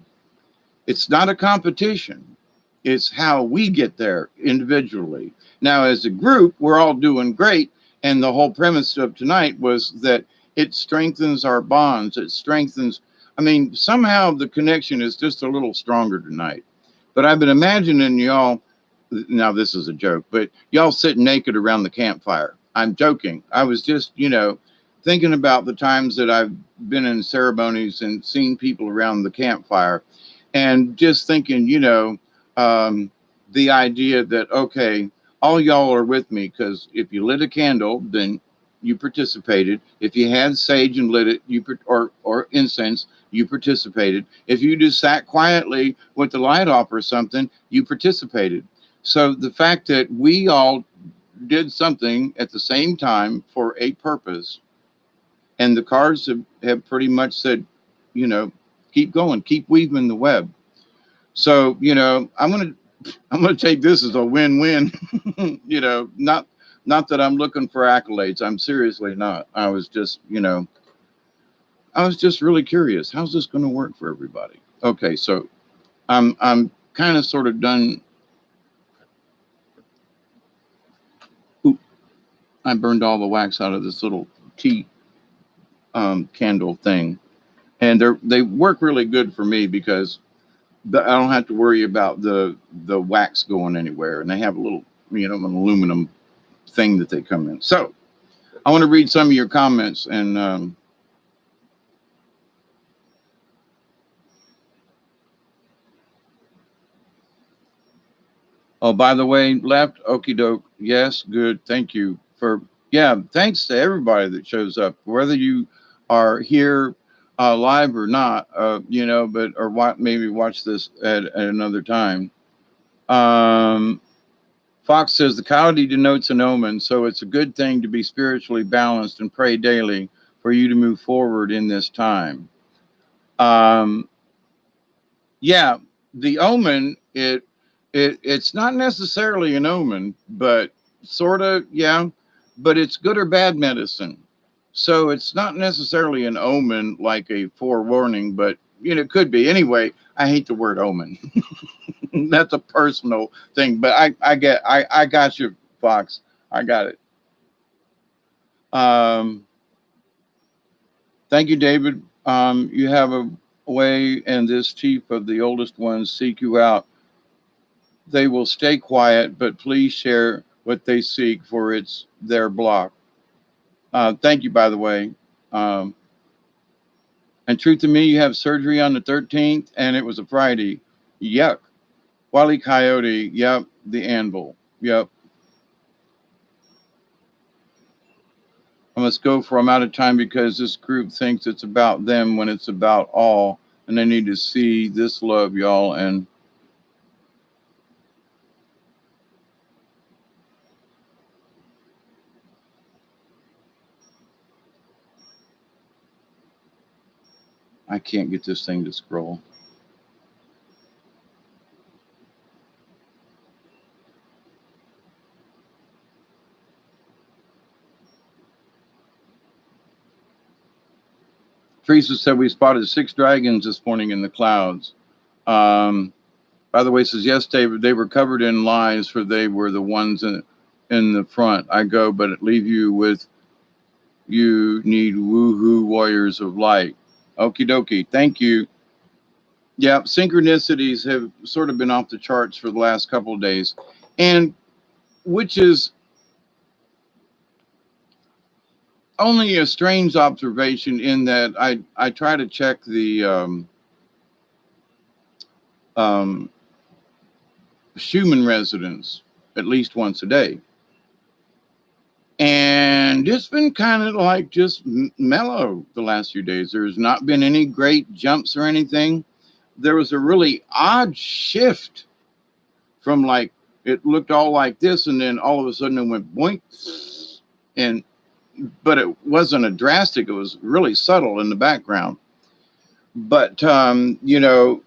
It's not a competition. It's how we get there individually. Now, as a group, we're all doing great. And the whole premise of tonight was that it strengthens our bonds. It strengthens, I mean, somehow the connection is just a little stronger tonight. But I've been imagining y'all, now this is a joke, but y'all sitting naked around the campfire. I'm joking. I was just, you know, thinking about the times that I've been in ceremonies and seen people around the campfire, and just thinking, you know, the idea that, okay, all y'all are with me, because if you lit a candle, then you participated. If you had sage and lit it, or incense, you participated. If you just sat quietly with the light off or something, you participated. So the fact that we all did something at the same time for a purpose, and the cards have pretty much said, you know, keep going, keep weaving the web. So, you know, I'm gonna take this as a win-win. You know, not that I'm looking for accolades. I'm seriously not. I was just, you know, I was just really curious. How's this going to work for everybody? Okay, so I'm kind of sort of done. Oop, I burned all the wax out of this little tea candle thing, and they work really good for me because I don't have to worry about the wax going anywhere, and they have a little, you know, an aluminum thing that they come in. So I want to read some of your comments, and oh, by the way, left, okie doke, yes, good, thank you for, yeah, thanks to everybody that shows up, whether you are here live or not, you know, but or maybe watch this at another time. Fox says the coyote denotes an omen, so it's a good thing to be spiritually balanced and pray daily for you to move forward in this time. Yeah, the omen, it's not necessarily an omen, but sort of, yeah, but it's good or bad medicine. So it's not necessarily an omen like a forewarning, but you know, it could be. Anyway, I hate the word omen. That's a personal thing, but I got you, Fox. I got it. Thank you, David. You have a way, and this chief of the oldest ones seek you out. They will stay quiet, but please share what they seek, for it's their block. Thank you, by the way. Um, and truth to me, you have surgery on the 13th, and it was a Friday. Yuck. Wally Coyote. Yep. The anvil. Yep. I must go, for I'm out of time, because this group thinks it's about them when it's about all, and they need to see this love, y'all. And I can't get this thing to scroll. Teresa said we spotted 6 dragons this morning in the clouds. By the way, says, yes, David, they were covered in lies, for they were the ones in the front. I go, but it leave you with, you need woohoo warriors of light. Okie dokie. Thank you. Yeah, synchronicities have sort of been off the charts for the last couple of days, and which is only a strange observation, in that I try to check the Schumann resonance at least once a day. And it's been kind of like just mellow the last few days. There's not been any great jumps or anything. There was a really odd shift from, like, it looked all like this, and then all of a sudden it went boink. And but it wasn't a drastic, it was really subtle in the background. But you know,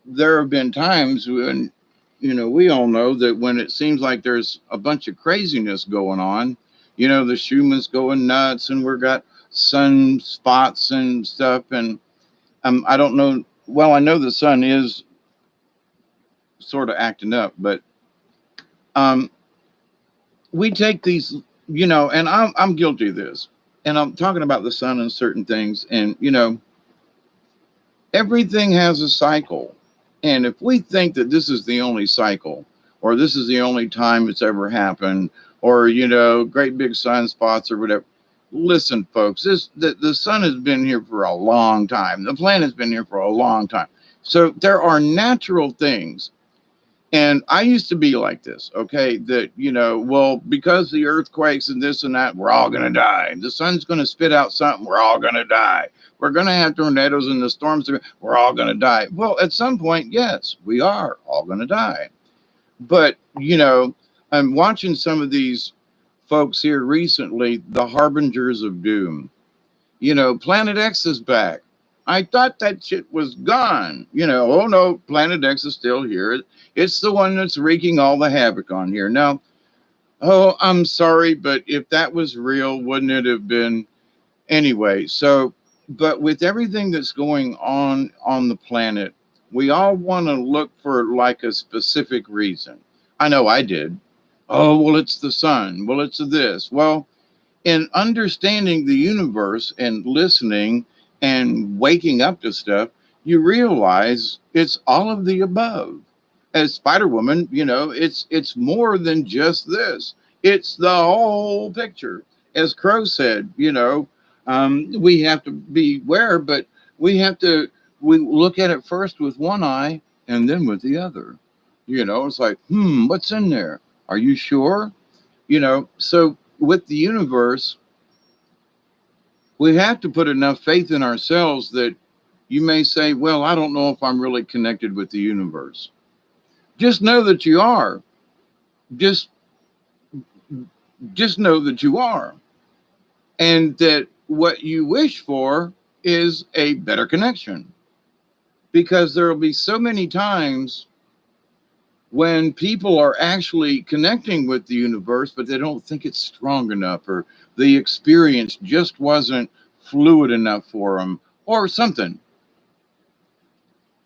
there have been times when, you know, we all know that when it seems like there's a bunch of craziness going on, you know, the Schumann's going nuts, and we've got sunspots and stuff. And I don't know. Well, I know the sun is sort of acting up, but we take these, you know, and I'm guilty of this, and I'm talking about the sun and certain things, and you know, everything has a cycle. And if we think that this is the only cycle, or this is the only time it's ever happened, or, you know, great big sunspots or whatever, listen, folks, the sun has been here for a long time. The planet's been here for a long time. So there are natural things. And I used to be like this, okay, that, you know, well, because the earthquakes and this and that, we're all going to die. The sun's going to spit out something, we're all going to die. We're going to have tornadoes and the storms, we're all going to die. Well, at some point, yes, we are all going to die. But, you know, I'm watching some of these folks here recently, the harbingers of doom. You know, Planet X is back. I thought that shit was gone. You know, oh no, Planet X is still here. It's the one that's wreaking all the havoc on here. Now, oh, I'm sorry, but if that was real, wouldn't it have been? Anyway, so, but with everything that's going on the planet, we all want to look for like a specific reason. I know I did. Oh, well, it's the sun. Well, it's this. Well, in understanding the universe and listening and waking up to stuff, you realize it's all of the above. As Spider Woman, you know, it's more than just this. It's the whole picture. As Crow said, you know, we have to beware, but we look at it first with one eye and then with the other. You know, it's like, what's in there? Are you sure? You know, so with the universe, we have to put enough faith in ourselves that you may say, well, I don't know if I'm really connected with the universe. Just know that you are. Just know that you are. And that what you wish for is a better connection. Because there will be so many times when people are actually connecting with the universe, but they don't think it's strong enough, or the experience just wasn't fluid enough for them, or something.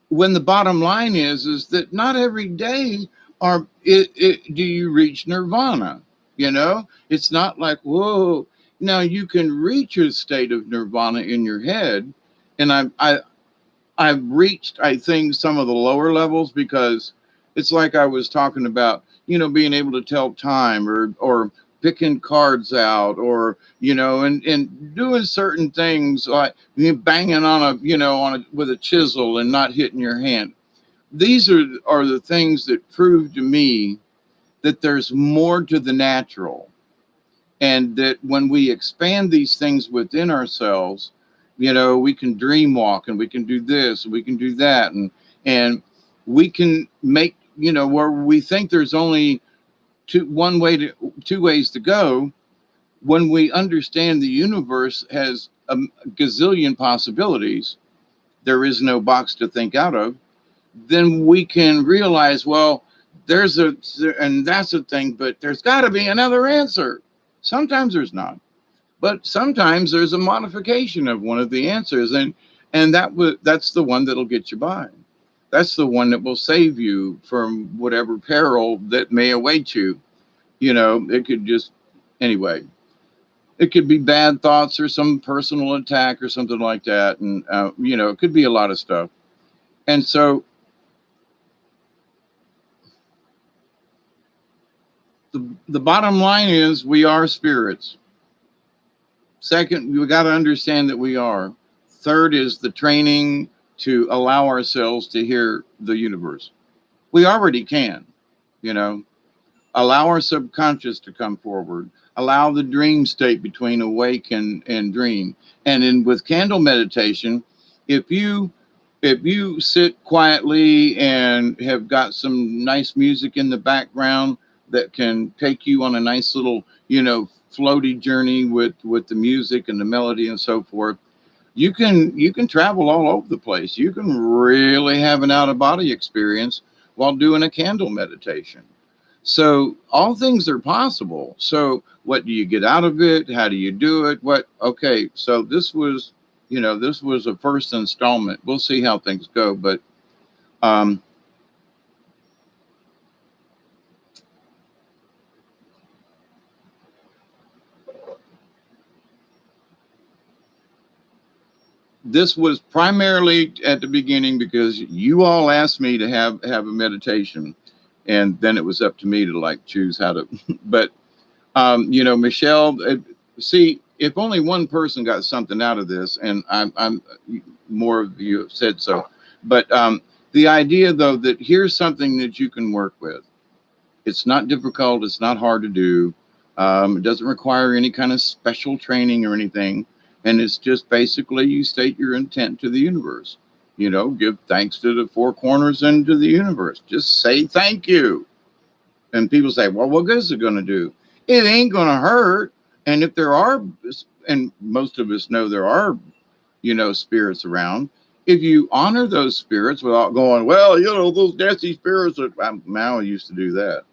When the bottom line is that not every day do you reach nirvana. You know, it's not like, whoa. Now you can reach a state of nirvana in your head, and I've reached, I think, some of the lower levels, because It's like I was talking about, being able to tell time, or picking cards out, or and doing certain things like banging on with a chisel and not hitting your hand. These are the things that prove to me that there's more to the natural, and that when we expand these things within ourselves, we can dream walk, and we can do this, and we can do that, and we can make, where we think there's only two ways to go. When we understand the universe has a gazillion possibilities, there is no box to think out of. Then we can realize, well, and that's the thing, but there's got to be another answer. Sometimes there's not, but sometimes there's a modification of one of the answers, and that's the one that'll get you by. That's the one that will save you from whatever peril that may await you. It could just, anyway, it could be bad thoughts or some personal attack or something like that, and it could be a lot of stuff. And so the bottom line is, we are spirits. Second, we got to understand that we are. Third is the training to allow ourselves to hear the universe. We already can, allow our subconscious to come forward, allow the dream state between awake and dream. And with candle meditation, if you sit quietly and have got some nice music in the background that can take you on a nice little, floaty journey with the music and the melody and so forth, you can travel all over the place. You can really have an out of body experience while doing a candle meditation. So all things are possible. So what do you get out of it? How do you do it? Okay. So this was a first installment. We'll see how things go, but this was primarily at the beginning because you all asked me to have a meditation, and then it was up to me to choose how to. But Michelle, see, if only one person got something out of this, and I'm more of you have said so, but the idea though that here's something that you can work with. It's not difficult. It's not hard to do. It doesn't require any kind of special training or anything. And it's just basically you state your intent to the universe. Give thanks to the four corners and to the universe. Just say thank you. And people say, well, what good is it going to do? It ain't going to hurt. And if there are, and most of us know there are, spirits around, if you honor those spirits without going, well, those nasty spirits, Mao used to do that.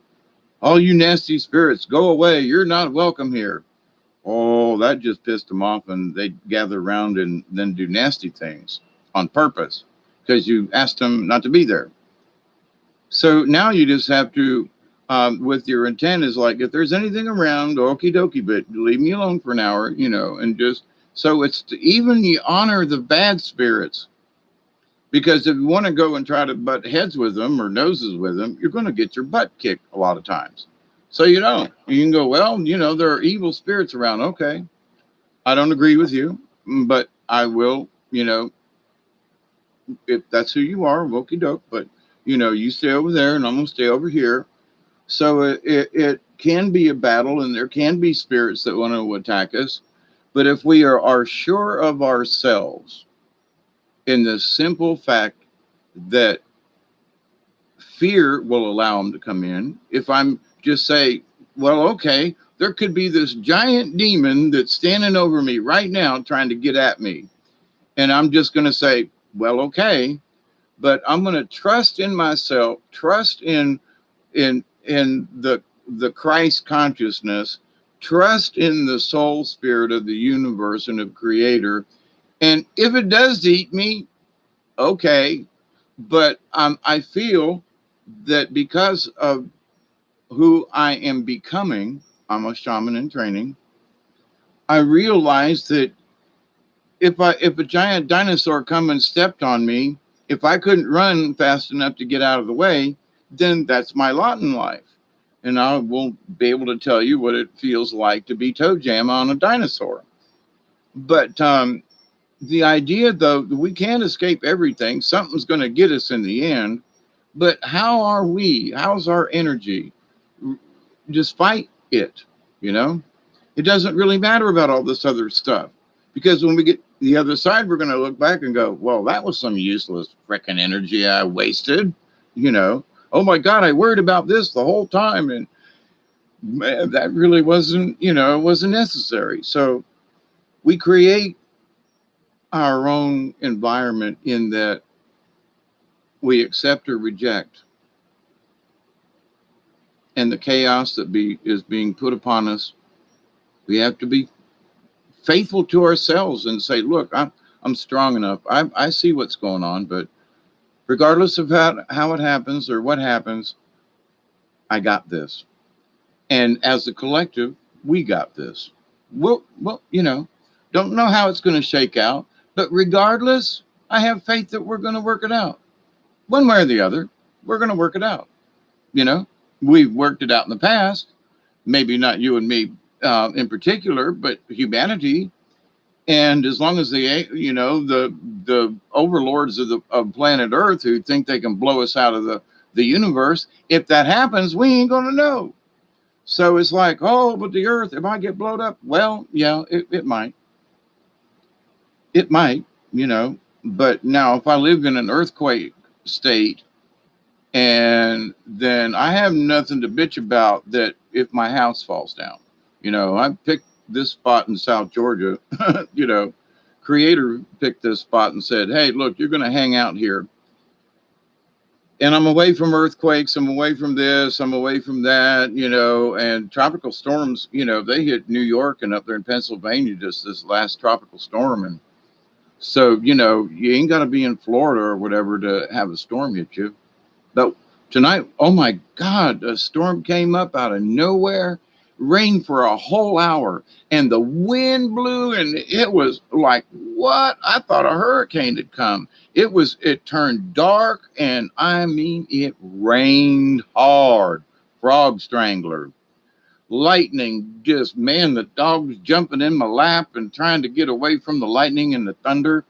All you nasty spirits, go away. You're not welcome here. Oh, that just pissed them off, and they gather around and then do nasty things on purpose because you asked them not to be there. So now you just have to, with your intent is like, if there's anything around, okie dokie, but leave me alone for an hour, and just, so it's to even you honor the bad spirits. Because if you want to go and try to butt heads with them or noses with them, you're going to get your butt kicked a lot of times. So you don't. You can go, well, there are evil spirits around. Okay. I don't agree with you, but I will, if that's who you are, okie doke. But, you stay over there and I'm going to stay over here. So it can be a battle, and there can be spirits that want to attack us. But if we are sure of ourselves in the simple fact that fear will allow them to come in, if I'm just say, well, okay, there could be this giant demon that's standing over me right now trying to get at me. And I'm just going to say, well, okay, but I'm going to trust in myself, trust in the Christ consciousness, trust in the soul spirit of the universe and of creator. And if it does eat me, okay, but I feel that because of who I am becoming, I'm a shaman in training, I realized that if a giant dinosaur come and stepped on me, if I couldn't run fast enough to get out of the way, then that's my lot in life. And I will be able to tell you what it feels like to be toe jam on a dinosaur. But the idea, though, that we can't escape everything, something's going to get us in the end. But how are we? How's our energy despite it? You know, it doesn't really matter about all this other stuff because when we get the other side, we're going to look back and go, well, that was some useless freaking energy I wasted. You know, oh my God, I worried about this the whole time. And man, that really wasn't, wasn't necessary. So we create our own environment in that we accept or reject, and the chaos that is being put upon us, we have to be faithful to ourselves and say, look, I'm strong enough. I see what's going on, but regardless of how it happens or what happens, I got this. And as a collective, we got this. Well, don't know how it's going to shake out, but regardless, I have faith that we're going to work it out. One way or the other, we're going to work it out. We've worked it out in the past, maybe not you and me in particular, but humanity. And as long as the overlords of planet Earth who think they can blow us out of the universe, if that happens, we ain't going to know. So it's like, oh, but the Earth, if I get blown up, well, yeah, it might. It might, But now if I live in an earthquake state, and then I have nothing to bitch about that if my house falls down. I picked this spot in South Georgia, creator picked this spot and said, hey, look, you're going to hang out here. And I'm away from earthquakes. I'm away from this. I'm away from that, and tropical storms, they hit New York and up there in Pennsylvania, just this last tropical storm. And so, you ain't got to be in Florida or whatever to have a storm hit you. But tonight, oh my God, a storm came up out of nowhere, rained for a whole hour, and the wind blew, and it was like, what? I thought a hurricane had come. It turned dark, and I mean, it rained hard. Frog strangler. Lightning, just, man, the dog was jumping in my lap and trying to get away from the lightning and the thunder.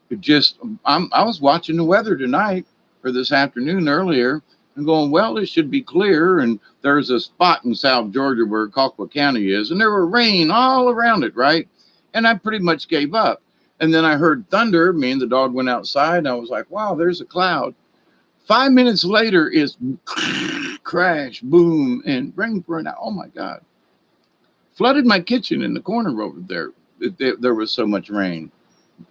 I was watching the weather tonight, or this afternoon earlier, and going, well, it should be clear. And there's a spot in South Georgia where Colquitt County is, and there were rain all around it, right? And I pretty much gave up. And then I heard thunder. Me and the dog went outside, and I was like, wow, there's a cloud. 5 minutes later, it's crash, boom, and rain for an hour. Oh, my God. Flooded my kitchen in the corner over there. There was so much rain.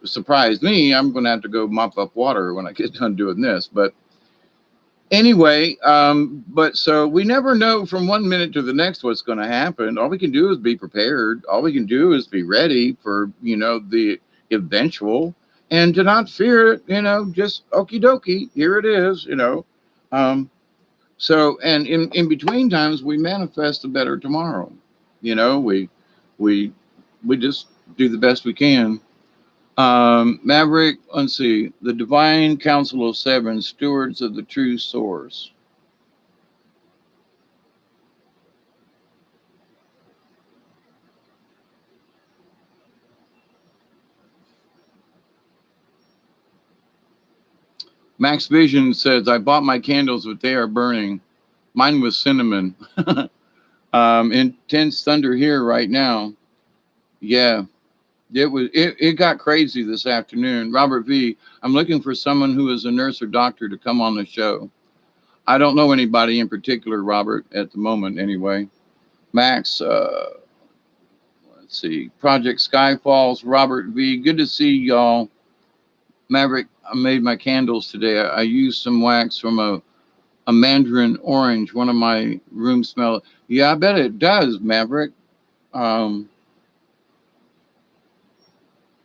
Surprised me. I'm going to have to go mop up water when I get done doing this. But anyway, but so we never know from 1 minute to the next what's going to happen. All we can do is be prepared. All we can do is be ready for, the eventual, and to not fear it, just okie dokie, here it is, So, and in between times, we manifest a better tomorrow. We just do the best we can. Maverick, let's see, the Divine Council of Seven, stewards of the true source. Max Vision says, I bought my candles, but they are burning. Mine was cinnamon. Intense thunder here right now. Yeah. It got crazy this afternoon. Robert V, I'm looking for someone who is a nurse or doctor to come on the show. I don't know anybody in particular, Robert, at the moment anyway. Max, let's see, Project Skyfalls, Robert V, good to see y'all. Maverick, I made my candles today. I used some wax from a mandarin orange, one of my room smell. Yeah, I bet it does, Maverick.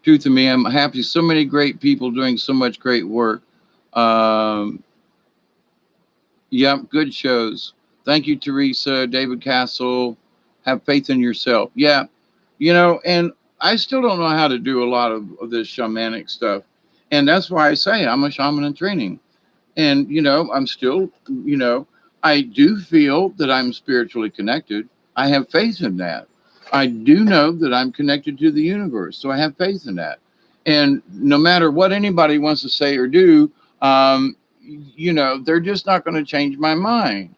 Truth to me, I'm happy. So many great people doing so much great work. Yep, good shows. Thank you, Teresa, David Castle. Have faith in yourself. Yeah, and I still don't know how to do a lot of this shamanic stuff. And that's why I say I'm a shaman in training. And, I'm still, I do feel that I'm spiritually connected. I have faith in that. I do know that I'm connected to the universe. So I have faith in that. And no matter what anybody wants to say or do, they're just not going to change my mind,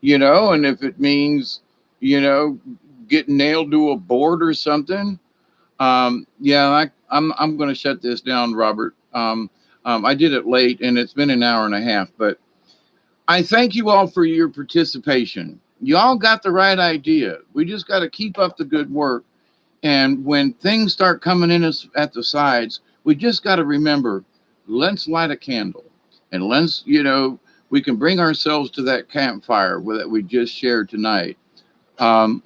and if it means, you know, getting nailed to a board or something, yeah, I'm going to shut this down, Robert. I did it late and it's been an hour and a half, but I thank you all for your participation. You all got the right idea. We just got to keep up the good work. And when things start coming in us at the sides, we just got to remember, let's light a candle and we can bring ourselves to that campfire that we just shared tonight. Um,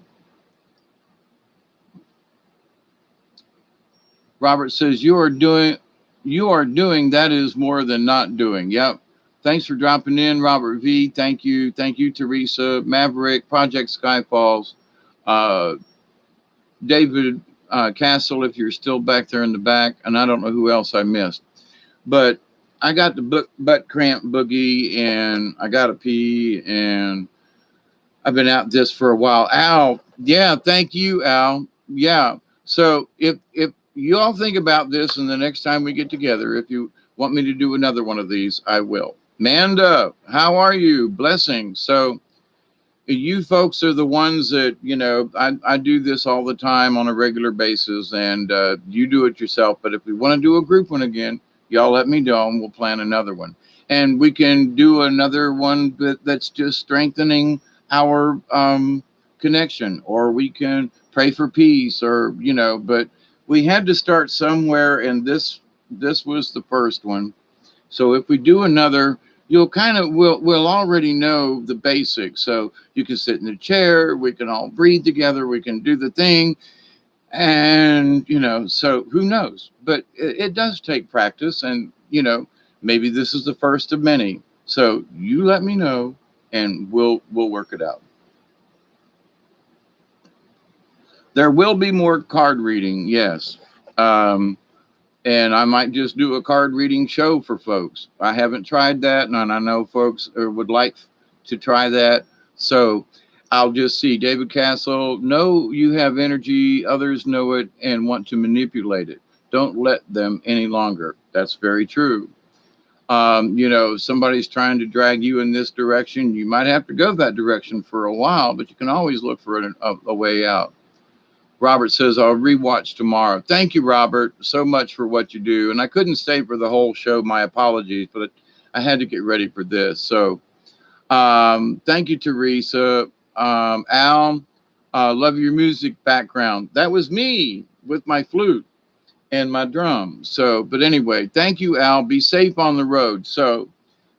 Robert says you are doing that is more than not doing. Yep. Thanks for dropping in, Robert V. Thank you. Thank you, Teresa, Maverick, Project Skyfalls, uh, David Castle, if you're still back there in the back, and I don't know who else I missed. But I got the butt cramp boogie and I got to pee and I've been out this for a while. Al, yeah, thank you, Al. Yeah. So if you all think about this, and the next time we get together, if you want me to do another one of these, I will. Manda, how are you? Blessings. So you folks are the ones that I do this all the time on a regular basis, and you do it yourself. But if we want to do a group one again, y'all let me know and we'll plan another one, and we can do another one that's just strengthening our connection, or we can pray for peace, or but we had to start somewhere, and this was the first one. So if we do another, you'll kind of we'll already know the basics. So you can sit in the chair, we can all breathe together, we can do the thing, and so who knows? But it does take practice, and maybe this is the first of many. So you let me know, and we'll work it out. There will be more card reading, yes. Um, and I might just do a card reading show for folks. I haven't tried that, and I know folks would like to try that. So I'll just see. David Castle, know you have energy, others know it and want to manipulate it. Don't let them any longer. That's very true. Somebody's trying to drag you in this direction. You might have to go that direction for a while, but you can always look for a way out. Robert says, I'll rewatch tomorrow. Thank you, Robert, so much for what you do. And I couldn't stay for the whole show. My apologies, but I had to get ready for this. So thank you, Teresa. Al, love your music background. That was me with my flute and my drum. So, but anyway, thank you, Al. Be safe on the road. So,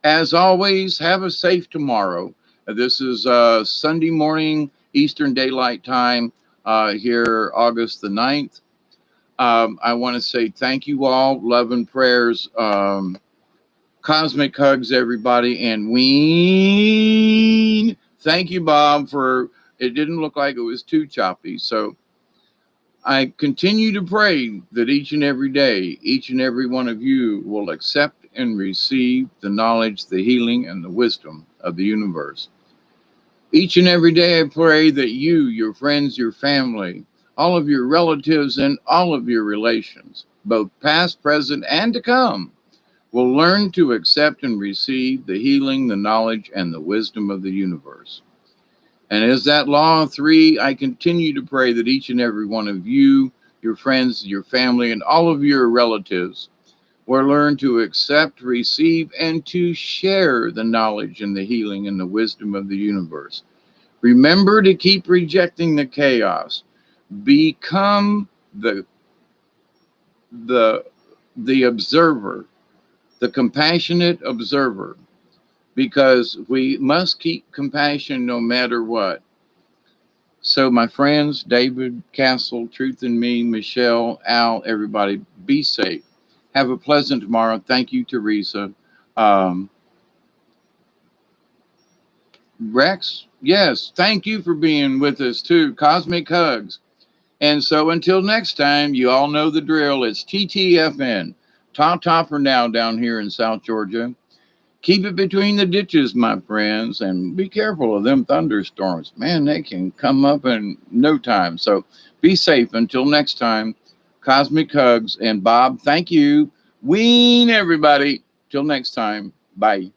as always, have a safe tomorrow. This is Sunday morning, Eastern Daylight Time, here, August the 9th. I want to say thank you all, love and prayers, cosmic hugs, everybody, and ween. Thank you, Bob, for it didn't look like it was too choppy. So I continue to pray that each and every day, each and every one of you will accept and receive the knowledge, the healing, and the wisdom of the universe. Each and every day, I pray that you, your friends, your family, all of your relatives, and all of your relations, both past, present, and to come, will learn to accept and receive the healing, the knowledge, and the wisdom of the universe. And as that law of three, I continue to pray that each and every one of you, your friends, your family, and all of your relatives will learn to accept, receive, and to share the knowledge and the healing and the wisdom of the universe. Remember to keep rejecting the chaos. Become the the observer, the compassionate observer, because we must keep compassion no matter what. So, my friends, David, Castle, Truth in Me, Michelle, Al, everybody, be safe. Have a pleasant tomorrow. Thank you, Teresa. Um, Rex, yes, thank you for being with us too. Cosmic hugs. And so until next time, you all know the drill. It's TTFN. Ta ta for now down here in South Georgia. Keep it between the ditches, my friends, and be careful of them thunderstorms. Man, they can come up in no time. So be safe. Until next time, cosmic hugs. And Bob, thank you. Ween, everybody. Till next time. Bye.